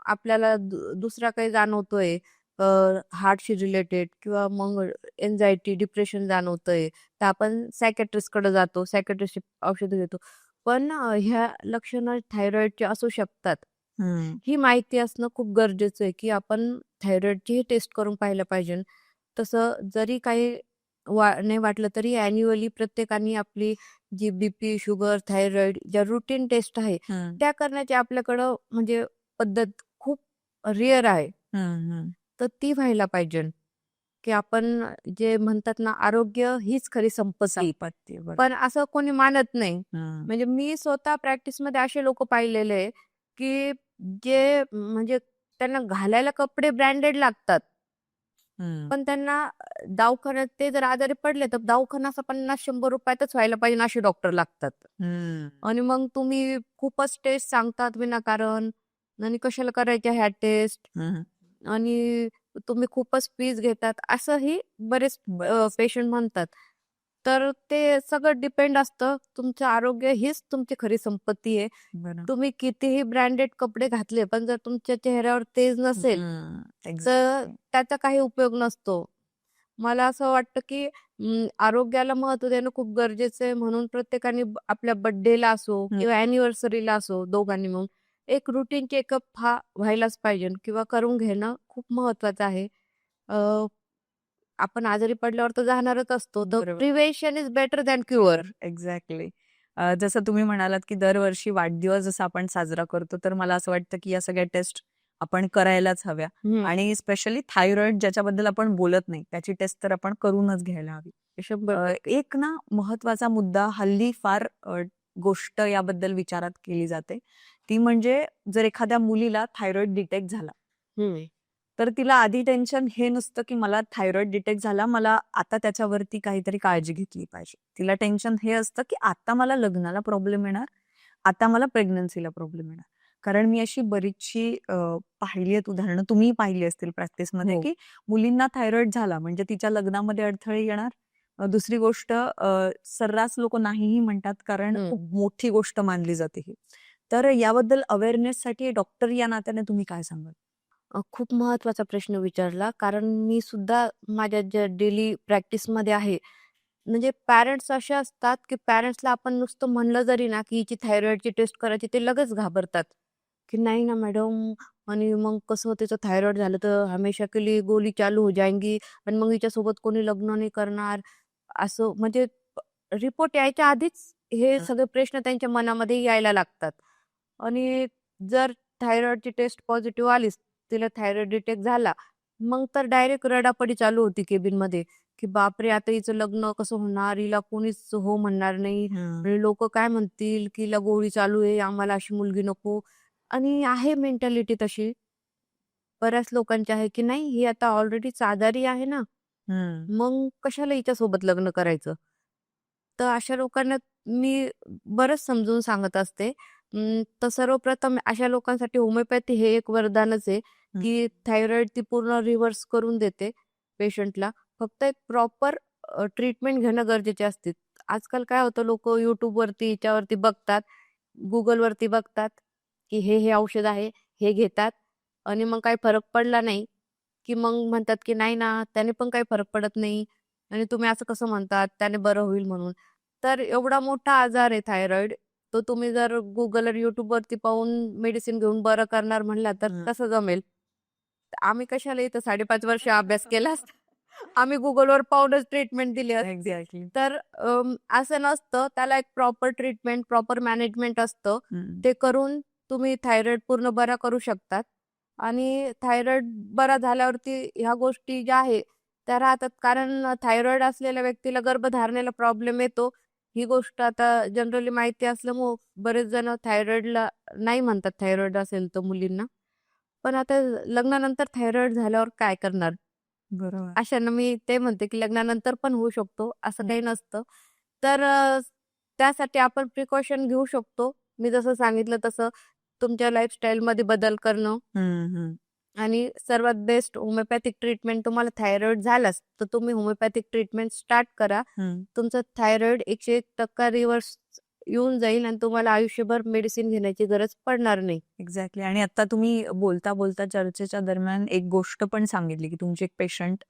आपल्याला दुसरा काही जाणवतोय हार्टशी रिलेटेड किंवा मग एन्झायटी, डिप्रेशन जाणवतंय, तर आपण सायकियाट्रिस्टकडे जातो. सायकियाट्रिस्टची औषधं घेतो. पण ह्या लक्षणं थायरॉइडची असू शकतात. हं. ही माहिती असणं खूप गरजेचं आहे, की आपण थायरॉइडचीही टेस्ट करून पाहिलं पाहिजे. तसं जरी काही नाही वाटलं तरी ॲन्युअली प्रत्येकाने आपली जी बीपी, शुगर, थायरॉइड ज्या रूटीन टेस्ट आहे, हं. त्या करण्याची आपल्याकडं म्हणजे पद्धत खूप रेअर आहे. हं. हं. तर ती व्हायला पाहिजे, की आपण जे म्हणतात ना, आरोग्य हीच खरी संपत्ती. संपत्ती. बरोबर. पण असं कोणी मानत नाही. हं. म्हणजे मी स्वतः प्रॅक्टिसमध्ये असे लोकं पाहिलेले आहे, की जे म्हणजे त्यांना घालायला कपडे ब्रँडेड लागतात. हम्म. पण त्यांना दवाखान्यात ते जर आजारी पडले तर दवाखाना असा 50-100 रुपयातच व्हायला पाहिजे असे डॉक्टर लागतात. हम्म. आणि मग तुम्ही खूपच टेस्ट सांगतात विनाकारण आणि कशाला करायच्या ह्या टेस्ट हम्म. आणि तुम्ही खूपच फीज घेतात असंही बरेच बस. पेशंट म्हणतात. तर ते सगळं डिपेंड असतं. तुमचं आरोग्य हीच तुमची खरी संपत्ती आहे. बरं. तुम्ही कितीही ब्रँडेड कपडे घातले पण जर तुमच्या चेहऱ्यावर तेज नसेल तर एक्झॅक्टली. त्याचा काही उपयोग नसतो. मला असं वाटतं की आरोग्याला महत्त्व देणं खूप गरजेचं आहे. म्हणून प्रत्येकाने आपल्या बर्थडेला असो किंवा अॅनिव्हर्सरीला असो दोघांनी मिळून एक रुटीन चेकअप हा व्हायलाच पाहिजे किंवा करून घेणं खूप महत्त्वाचं आहे. अ, आपण आजारी पडल्यावर तर जाणारच असतो. द बरोबर. Prevention is better than cure. Exactly. जसं तुम्ही म्हणालात की दरवर्षी वाढदिवस जसा आपण साजरा करतो, तर मला असं वाटतं की या सगळ्या टेस्ट आपण करायलाच हव्या. आणि स्पेशली थायरॉइड ज्याच्याबद्दल आपण बोलत नाही, त्याची टेस्ट तर आपण करूनच घ्यायला हवी. 100% एक ना महत्वाचा मुद्दा हल्ली फार गोष्ट याबद्दल विचारात केली जाते. ती म्हणजे जर एखाद्या मुलीला थायरॉइड डिटेक्ट झाला, तर तिला आधी टेन्शन हे नसतं की मला थायरॉइड डिटेक्ट झाला, मला आता त्याच्यावरती काहीतरी काळजी घेतली पाहिजे. तिला टेन्शन हे असतं की आता मला लग्नाला प्रॉब्लेम येणार, आता मला प्रेग्नन्सीला प्रॉब्लेम येणार. कारण मी अशी बरीचशी पाहिली आहेत उदाहरणं, तुम्ही पाहिली असतील प्रॅक्टिसमध्ये, हो. की मुलींना थायरॉइड झाला म्हणजे तिच्या लग्नामध्ये अडथळे येणार. दुसरी गोष्ट सर्रास लोक नाहीही म्हणतात कारण हं. खूप मोठी गोष्ट मानली जाते ही. तर याबद्दल अवेअरनेससाठी डॉक्टर या नात्याने तुम्ही काय सांगाल? खूप महत्त्वाचा प्रश्न विचारला. कारण मी सुद्धा माझ्या ज्या डेली प्रॅक्टिसमध्ये आहे. म्हणजे पॅरेंट्स असे असतात, की पॅरेंट्सला आपण नुसतं म्हणलं जरी ना, की हिची थायरॉइडची टेस्ट करायची, ते लगेच घाबरतात, की "नाही ना मॅडम आणि मग कसं तिचं थायरॉइड झालं तर हमेशा के लिए गोली चालू हो जाएंगी आणि मग हिच्यासोबत कोणी लग्न नाही करणार." असं म्हणजे रिपोर्ट यायच्या आधीच हे सगळे प्रश्न त्यांच्या मनामध्ये यायला लागतात. आणि जर थायरॉइडची टेस्ट पॉझिटिव्ह आलीच, तिला थायरॉइड डिटेक्ट झाला, मग तर डायरेक्ट रडापडी चालू होती केबिनमध्ये, की बापरे! आता हिचं लग्न कसं होणार? हिला कोणीच हो म्हणणार नाही. आणि लोकं काय म्हणतील, की हिला गोळी चालू आहे, आम्हाला अशी मुलगी नको. आणि आहे मेंटॅलिटी तशी बऱ्याच लोकांची आहे, की नाही ही आता ऑलरेडीच आजारी आहे ना, मग कशाला हिच्यासोबत लग्न करायचं? तर अशा लोकांना मी बरंच समजून सांगत असते. तर सर्वप्रथम अशा लोकांसाठी होमिओपॅथी हे एक वरदानच आहे, की थायरॉइड ती पूर्ण रिव्हर्स करून देते पेशंटला. फक्त एक प्रॉपर ट्रीटमेंट घेणं गरजेचे असते. आजकाल काय होतं लोकं YouTubeवरती, ह्याच्यावरती बघतात, Googleवरती बघतात, की हे औषध आहे, हे घेतात आणि मग काही फरक पडला नाही, की मग म्हणतात, की "नाही ना, त्याने पण काही फरक पडत नाही आणि तुम्ही असं कसं म्हणतात, त्याने बरं होईल म्हणून." तर एवढा मोठा आजार आहे थायरॉइड, तो तुम्ही जर Googleवर YouTubeवरती पाहून मेडिसिन घेऊन बरं करणार म्हणला, तर कसं जमेल? आम्ही कशाला इथं 5.5 वर्ष अभ्यास केला असता. आम्ही Googleवर पाहूनच ट्रीटमेंट दिली असती. एक्झॅक्टली. तर असं नसतं. त्याला एक प्रॉपर ट्रीटमेंट, प्रॉपर मॅनेजमेंट असतं. ते करून तुम्ही थायरॉइड पूर्ण बरा करू शकतात आणि थायरॉइड बरा झाल्यावरती ह्या गोष्टी ज्या आहे त्या राहतात. कारण थायरॉइड असलेल्या व्यक्तीला गर्भधारणेला प्रॉब्लेम येतो. ही गोष्ट आता जनरली माहिती असल्यामुळं बरेच जण थायरॉइडला नाही म्हणतात थायरॉइड असेल तर मुलींना. पण आता लग्नानंतर थायरॉइड झाल्यावर काय करणार? बरोबर. अशांना मी ते म्हणते, की लग्नानंतर पण होऊ शकतो, असं काही नसतं. तर त्यासाठी आपण प्रिकॉशन घेऊ शकतो. मी जसं सांगितलं तसं तुमच्या लाईफस्टाईलमध्ये बदल करणं आणि सर्वात बेस्ट होमिओपॅथिक ट्रीटमेंट तुम्हाला थायरॉइड झालाच, तर तुम्ही होमिओपॅथिक ट्रीटमेंट स्टार्ट करा. तुमचं थायरॉइड 101% रिव्हर्स येऊन जाईल आणि तुम्हाला आयुष्यभर मेडिसिन घेण्याची गरज पडणार नाही. एक्झॅक्टली. आणि आता तुम्ही बोलता बोलता चर्चेच्या दरम्यान एक गोष्ट पण सांगितली, की तुमची एक पेशंट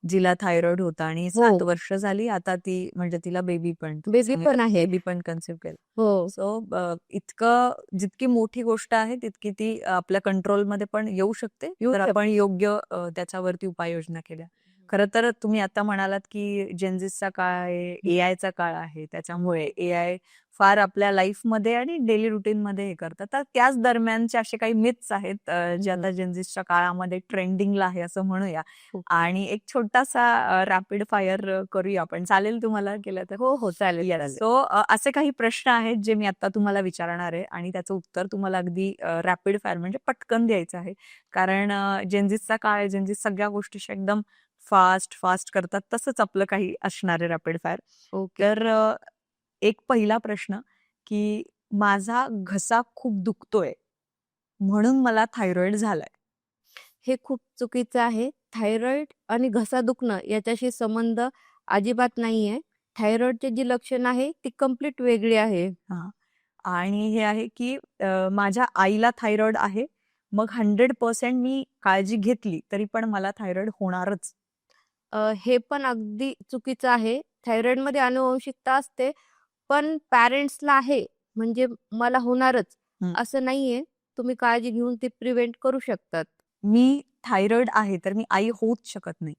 जिला थायरॉइड होता आणि 7 हो, वर्ष झाली, आता ती म्हणजे तिला बेबी पण बेबी पण आहे. बेबी पण कन्सीव्ह केलं. हो. सो इतकं जितकी मोठी गोष्ट आहे तितकी ती आपल्या कंट्रोलमध्ये पण येऊ शकते येऊ तर शकते. आपण योग्य त्याच्यावरती उपाययोजना केल्या. खरं तर तुम्ही आता म्हणालात, की जेनझीचा काळ आहे, एआयचा काळ आहे. त्याच्यामुळे एआय फार आपल्या लाईफमध्ये आणि डेली रुटीनमध्ये हे करतात. तर त्याच दरम्यानचे असे काही मिथ्स आहेत जे आता जेनझीच्या काळामध्ये ट्रेंडिंगला आहे असं म्हणूया. हो. आणि एक छोटासा रॅपिड फायर करूया आपण. चालेल तुम्हाला केलं तर? हो, हो. चालेल, येस. चालेल. सो असे काही प्रश्न आहेत जे मी आता तुम्हाला विचारणार आहे आणि त्याचं उत्तर तुम्हाला अगदी रॅपिड फायर म्हणजे पटकन द्यायचं आहे. कारण जेनझीचा काळ आहे. जेनझी सगळ्या गोष्टी एकदम फास्ट, फास्ट करतात. तसंच आपलं काही असणार आहे रॅपिड फायर. ओके. तर एक पहिला प्रश्न, की माझा घसा खूप दुखतोय, म्हणून मला थायरॉइड झालाय. हे खूप चुकीचं आहे. थायरॉईड आणि घसा दुखणं याच्याशी संबंध अजिबात नाहीये. थायरॉईडची जी लक्षणं आहे ती कंप्लीट वेगळी आहे. हां. आणि हे आहे, की माझ्या आईला थायरॉइड आहे. मग 100% मी काळजी घेतली, तरी पण मला थायरॉइड होणारच. हे पण अगदी चुकीचं आहे. थायरॉईडमध्ये आनुवंशिकता असते, पण पॅरेंट्सला आहे म्हणजे मला होणारच हं. असं नाहीये. तुम्ही काळजी घेऊन ती प्रिव्हेंट करू शकतात. मी थायरॉइड आहे, तर मी आई होऊच शकत नाही.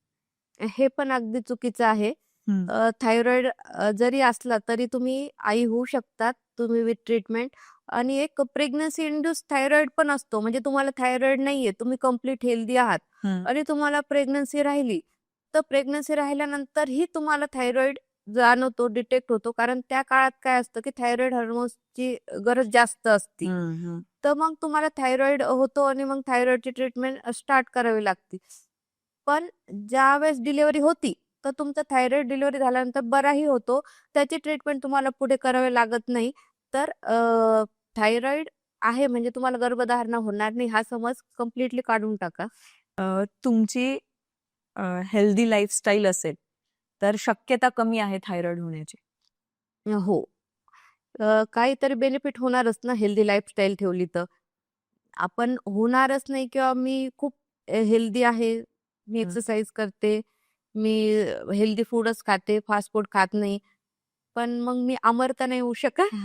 हे पण अगदी चुकीचं आहे. हं. थायरॉईड जरी असला तरी तुम्ही आई होऊ शकतात तुम्ही विथ ट्रीटमेंट. आणि एक प्रेग्नन्सी इंड्यूस थायरॉईड पण असतो. म्हणजे तुम्हाला थायरॉईड नाहीये, तुम्ही कंप्लीट हेल्दी आहात हं. आणि तुम्हाला प्रेग्नन्सी राहिली, तर प्रेग्नन्सी राहिल्यानंतरही तुम्हाला थायरॉईड जाणवतो, डिटेक्ट होतो. कारण त्या काळात काय असतं, की थायरॉईड हार्मोन्सची गरज जास्त असते. हं, हं. तर मग तुम्हाला थायरॉईड होतो आणि मग थायरॉईडची ट्रीटमेंट स्टार्ट करावी लागते. पण ज्यावेळेस डिलिव्हरी होती, तर तुमचा थायरॉईड डिलिव्हरी झाल्यानंतर बराही होतो. त्याची ट्रीटमेंट तुम्हाला पुढे करावी लागत नाही. तर थायरॉईड आहे म्हणजे तुम्हाला गर्भधारणा होणार नाही हा समज कंप्लीटली काढून टाका. तुमची हेल्दी लाईफस्टाईल असेल, तर शक्यता कमी आहे थायरॉइड होण्याची. हो. काहीतरी बेनिफिट होणारच ना हेल्दी लाईफस्टाईल ठेवली तर. आपण होणारच नाही किंवा मी खूप हेल्दी आहे, मी हं. एक्सरसाइज करते, मी हेल्दी फूडच खाते, फास्ट फूड खात नाही. पण मग मी अमरता नाही होऊ शकत.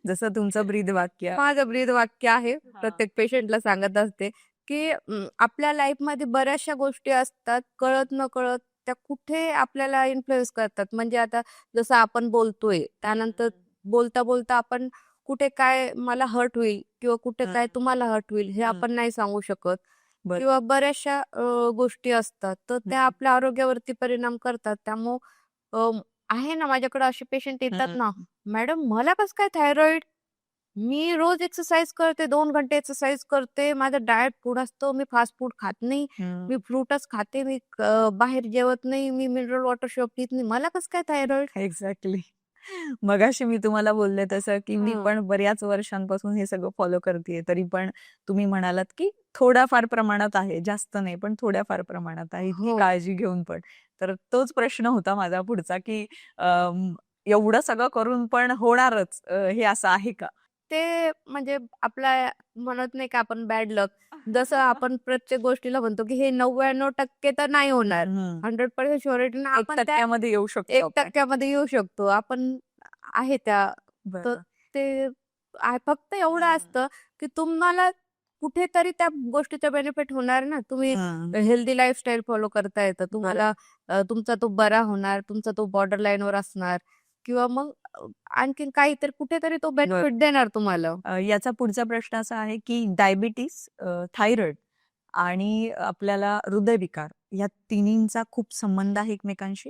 जसं तुमचं ब्रीदवाक्य. माझं ब्रीदवाक्य आहे. हां. प्रत्येक पेशंटला सांगत असते, की आपल्या लाईफमध्ये बऱ्याचशा गोष्टी असतात, कळत-नकळत त्या कुठे आपल्याला इन्फ्लुअन्स करतात. म्हणजे आता जसं आपण बोलतोय, त्यानंतर बोलता-बोलता आपण कुठे काय मला हर्ट होईल किंवा कुठे काय तुम्हाला हर्ट होईल हे आपण नाही सांगू शकत. बरं. किंवा बऱ्याचशा गोष्टी असतात, तर त्या आपल्या आरोग्यावरती परिणाम करतात. त्यामुळं आहे ना माझ्याकडे असे पेशंट येतात ना, "मॅडम मला कसं काय थायरॉईड? मी रोज एक्सरसाइज करते, 2 घंटे एक्सरसाइज करते. माझं डाएट फूड असतं. मी फास्ट फूड खात नाही. मी फ्रूटच खाते. मी बाहेर जेवत नाही. मी मिनरल वॉटर शिवाय पीत नाही. मला कसं काय थायरॉईड?" एक्झॅक्टली. मगाशी मी तुम्हाला बोलले तसं, की मी हं. पण बऱ्याच वर्षांपासून हे सगळं फॉलो करतेय. तरी पण तुम्ही म्हणालात, की थोड्याफार प्रमाणात आहे, जास्त नाही, पण थोड्याफार प्रमाणात आहे, इतकी हो. काळजी घेऊन पण. तर तोच प्रश्न होता माझा पुढचा, की एवढं सगळं करून पण होणारच हे असं आहे का? ते म्हणजे आपला म्हणत नाही का आपण बॅड लक. जसं आपण प्रत्येक गोष्टीला म्हणतो, की हे 99% तर नाही होणार. हं. 100% शुअरिटीने आपण त्या 1% मध्ये येऊ शकतो आपण. 1% मध्ये येऊ शकतो. आपण आहे त्या. तर बरं. ते फक्त एवढं असतं, की तुम्हाला कुठेतरी त्या गोष्टीचा बेनिफिट होणार ना. तुम्ही हं. हेल्दी लाईफस्टाईल फॉलो करताय तर तुम्हाला तुमचा तो बरा होणार, तुमचा तो बॉर्डर लाईनवर असणार किंवा मग आणखीन काहीतरी कुठेतरी तो बरं. बेनिफिट देणार तुम्हाला. याचा पुढचा प्रश्न असा आहे, की डायबिटीज, थायरॉइड आणि आपल्याला हृदयविकार या तिन्हींचा खूप संबंध आहे एकमेकांशी?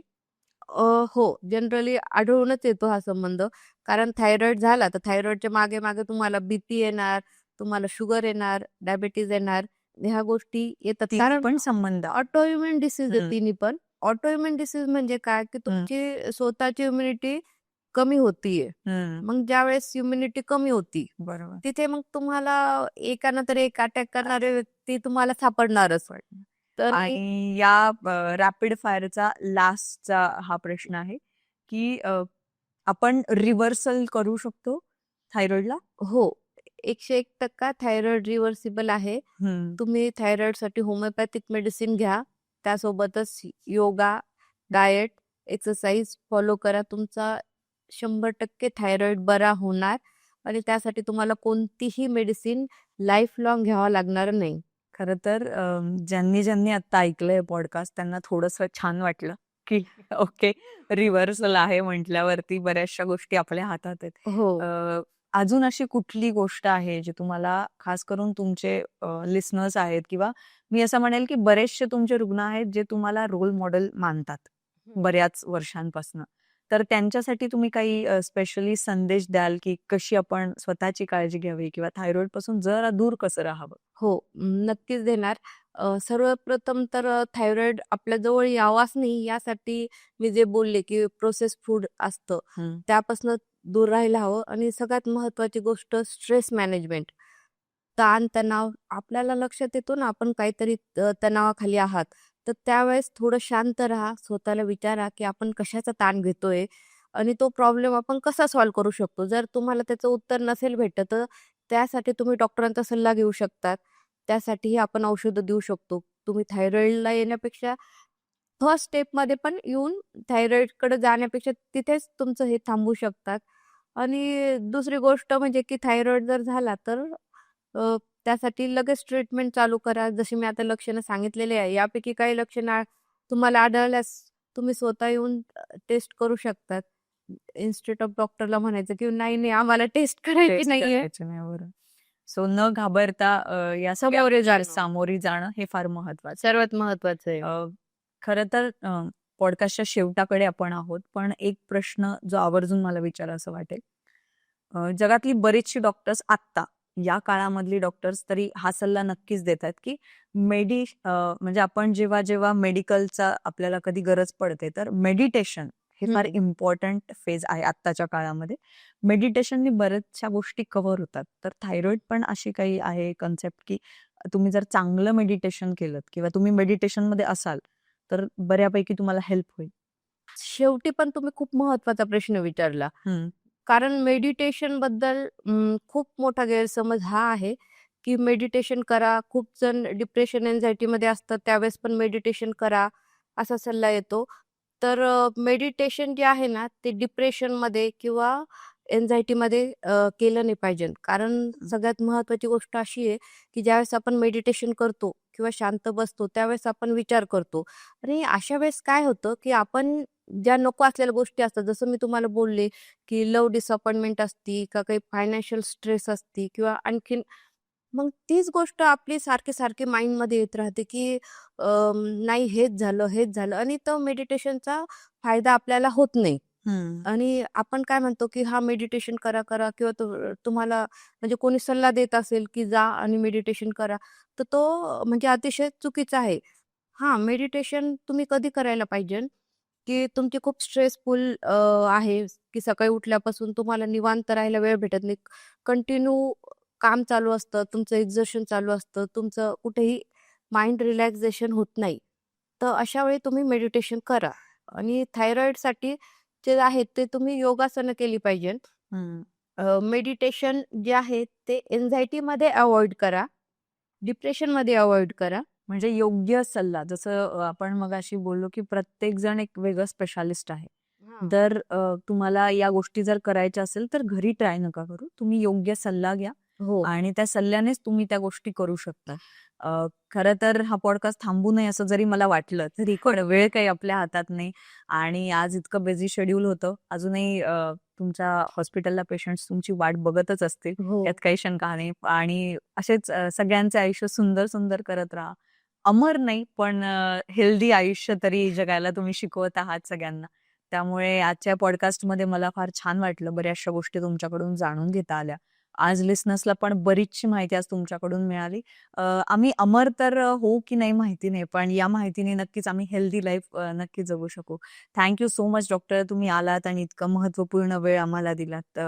हो, जनरली आढळूनच येतो हा संबंध. कारण थायरॉईड झाला, तर थायरॉईडच्या मागे-मागे तुम्हाला बीपी येणार, तुम्हाला शुगर येणार, डायबिटीज येणार, ह्या गोष्टी येतात. तिन्ही कारण पण संबंध. ऑटोइम्यून डिसीज आहे हं. तिन्ही पण. ऑटोइम्यून डिसीज म्हणजे काय, की तुमची स्वतःची इम्युनिटी कमी होतीये. हं. मग ज्यावेळेस इम्युनिटी कमी होती, बरोबर. तिथे मग तुम्हाला एकानंतर एक अटॅक करणारे व्यक्ती तुम्हाला सापडणारच. तर मी आणि या रॅपिड फायरचा लास्टचा हा प्रश्न आहे, की आपण रिव्हर्सल करू शकतो थायरॉइडला? हो, 101% थायरॉईड रिव्हर्सिबल आहे. हं. तुम्ही थायरॉईडसाठी होमिओपॅथिक मेडिसिन घ्या. त्यासोबतच योगा, डाएट, एक्सरसाइज फॉलो करा. तुमचा 100% थायरॉईड बरा होणार आणि त्यासाठी तुम्हाला कोणतीही मेडिसिन लाईफ लाँग घ्यावं लागणार नाही. खरं तर ज्यांनी आता ऐकलंय पॉडकास्ट त्यांना थोडंसं छान वाटलं. की ओके, रिव्हर्सल आहे म्हटल्यावरती बऱ्याचशा गोष्टी आपल्या हातात आहेत. हो. अजून अशी कुठली गोष्ट आहे जी तुम्हाला खास करून तुमचे लिसनर्स आहेत किंवा मी असं म्हणेल की बरेचसे तुमचे रुग्ण आहेत जे तुम्हाला रोल मॉडेल मानतात हं. बऱ्याच वर्षांपासून. तर त्यांच्यासाठी तुम्ही काही स्पेशली संदेश द्याल की कशी आपण स्वतःची काळजी घ्यावी किंवा थायरॉइड पासून जरा दूर कसं राहावं? हो, नक्कीच देणार. सर्वप्रथम तर थायरॉईड आपल्या जवळ यावाच नाही यासाठी मी जे बोलले, की प्रोसेस्ड फूड असतं, हं. त्यापासून दूर राहायला हवं आणि सगळ्यात महत्त्वाची गोष्ट स्ट्रेस मॅनेजमेंट. ताण-तणाव आपल्याला लक्षात येतो ना, आपण काहीतरी तणावाखाली आहात, तर त्यावेळेस थोडं शांत राहा. स्वतःला विचारा, की आपण कशाचा ताण घेतोय आणि तो प्रॉब्लेम आपण कसा सॉल्व्ह करू शकतो. जर तुम्हाला त्याचं उत्तर नसेल भेटत, तर त्यासाठी तुम्ही डॉक्टरांचा सल्ला घेऊ शकतात. त्यासाठीही आपण औषधं देऊ शकतो. तुम्ही थायरॉइडला येण्यापेक्षा फर्स्ट स्टेपमध्ये पण येऊन थायरॉइडकडे जाण्यापेक्षा तिथेच तुमचं हे थांबवू शकतात. आणि दुसरी गोष्ट म्हणजे की थायरॉइड जर झाला तर त्यासाठी लगेच ट्रीटमेंट चालू करा. जशी मी आता लक्षणं सांगितलेली आहे. यापैकी काही लक्षणं तुम्हाला आढळल्यास तुम्ही स्वतः येऊन टेस्ट करू शकतात. इन्स्टेड ऑफ डॉक्टरला म्हणायचं की नाही, नाही आम्हाला टेस्ट करायची टेस्ट नाहीये. करायचं नाही बरं. सो न घाबरता या सगळ्या सामोरे गोष्टींना जाणं सामोरी जाणं हे फार महत्वाचं आहे. सर्वात महत्वाचं आहे. खरं तर पॉडकास्टच्या शेवटाकडे आपण आहोत. पण एक प्रश्न जो आवर्जून मला विचारावासा वाटेल. जगातली बरीचशी डॉक्टर्स आत्ता या काळामधली डॉक्टर्स तरी हा सल्ला नक्कीच देतात, की म्हणजे आपण जेव्हा मेडिकलचा आपल्याला कधी गरज पडते, तर मेडिटेशन हे फार हं. इम्पॉर्टंट फेज आहे आत्ताच्या काळामध्ये. मेडिटेशननी बऱ्याचशा गोष्टी कव्हर होतात. तर थायरॉइड पण अशी काही आहे कन्सेप्ट, की तुम्ही जर चांगलं मेडिटेशन केलत किंवा तुम्ही मेडिटेशनमध्ये असाल, तर बऱ्यापैकी तुम्हाला हेल्प होईल. शेवटी पण तुम्ही खूप महत्वाचा प्रश्न विचारला. हं, कारण मेडिटेशनबद्दल खूप मोठा गैरसमज हा आहे, की मेडिटेशन करा. खूप जण डिप्रेशन, एन्झायटीमध्ये असतात त्यावेळेस पण मेडिटेशन करा, असा सल्ला येतो. तर मेडिटेशन जे आहे ना, ते डिप्रेशनमध्ये किंवा एन्झायटीमध्ये केलं नाही पाहिजे. कारण हं, सगळ्यात महत्त्वाची गोष्ट अशी आहे, की ज्यावेळेस आपण मेडिटेशन करतो किंवा शांत बसतो, त्यावेळेस आपण विचार करतो आणि अशा वेळेस काय होतं, की आपण ज्या नको असलेल्या गोष्टी असतात, जसं मी तुम्हाला बोलले, की लव्ह डिसअपॉइंटमेंट असती का काही फायनान्शियल स्ट्रेस असती किंवा आणखीन मग तीच गोष्ट आपली सारखी-सारखी माइंडमध्ये येत राहते, की नाही हेच झालं आणि तो मेडिटेशनचा फायदा आपल्याला होत नाही. हं. आणि आपण काय म्हणतो, की हा मेडिटेशन करा किंवा तुम्हाला म्हणजे कोणी सल्ला देत असेल, की जा आणि मेडिटेशन करा, तर तो म्हणजे अतिशय चुकीचा आहे. हां, मेडिटेशन तुम्ही कधी करायला पाहिजे, की तुमची खूप स्ट्रेसफुल आहे, की सकाळी उठल्यापासून तुम्हाला निवांत राहायला वेळ भेटत नाही. कंटिन्यू काम चालू असतं, तुमचं एक्झर्शन चालू असतं, तुमचं कुठेही माइंड रिलॅक्सेशन होत नाही. तर अशा वेळी तुम्ही मेडिटेशन करा आणि थायरॉइडसाठी जे आहेत ते तुम्ही योगासनं केली पाहिजे. हं. मेडिटेशन जे आहे ते एन्झायटीमध्ये अव्हॉइड करा, डिप्रेशनमध्ये अव्हॉइड करा. म्हणजे योग्य सल्ला जसं आपण मगाशी बोललो, की प्रत्येक जण एक वेगळं स्पेशालिस्ट आहे. हां. तर तुम्हाला या गोष्टी जर करायच्या असेल, तर घरी ट्राय नका करू. तुम्ही योग्य सल्ला घ्या हो. आणि त्या सल्ल्यानेच तुम्ही त्या गोष्टी करू शकता. खरं तर हा पॉडकास्ट थांबू नये असं जरी मला वाटलं, तरी पण वेळ काही आपल्या हातात नाही आणि आज इतकं बिझी शेड्यूल होतं. अजूनही तुमच्या हॉस्पिटलला पेशंट्स तुमची वाट बघतच असतील. हो. यात काही शंका नाही आणि असेच सगळ्यांचे आयुष्य सुंदर करत राहा. अमर नाही, पण हेल्दी आयुष्य तरी जगायला तुम्ही शिकवत आहात सगळ्यांना. त्यामुळे आजच्या पॉडकास्टमध्ये मला फार छान वाटलं. बऱ्याचशा गोष्टी तुमच्याकडून जाणून घेता आल्या. आज लिसनर्सला पण बरीचशी माहिती आज तुमच्याकडून मिळाली. आम्ही अमर तर होऊ की नाही माहिती नाही, पण या माहितीने नक्कीच आम्ही हेल्दी लाईफ नक्की जगू शकू. Thank so much doctor. तुम्ही आलात आणि इतका महत्त्वपूर्ण वेळ आम्हाला दिलात.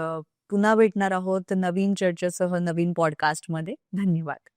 पुन्हा भेटणार आहोत नवीन चर्चेसह नवीन पॉडकास्टमध्ये. धन्यवाद.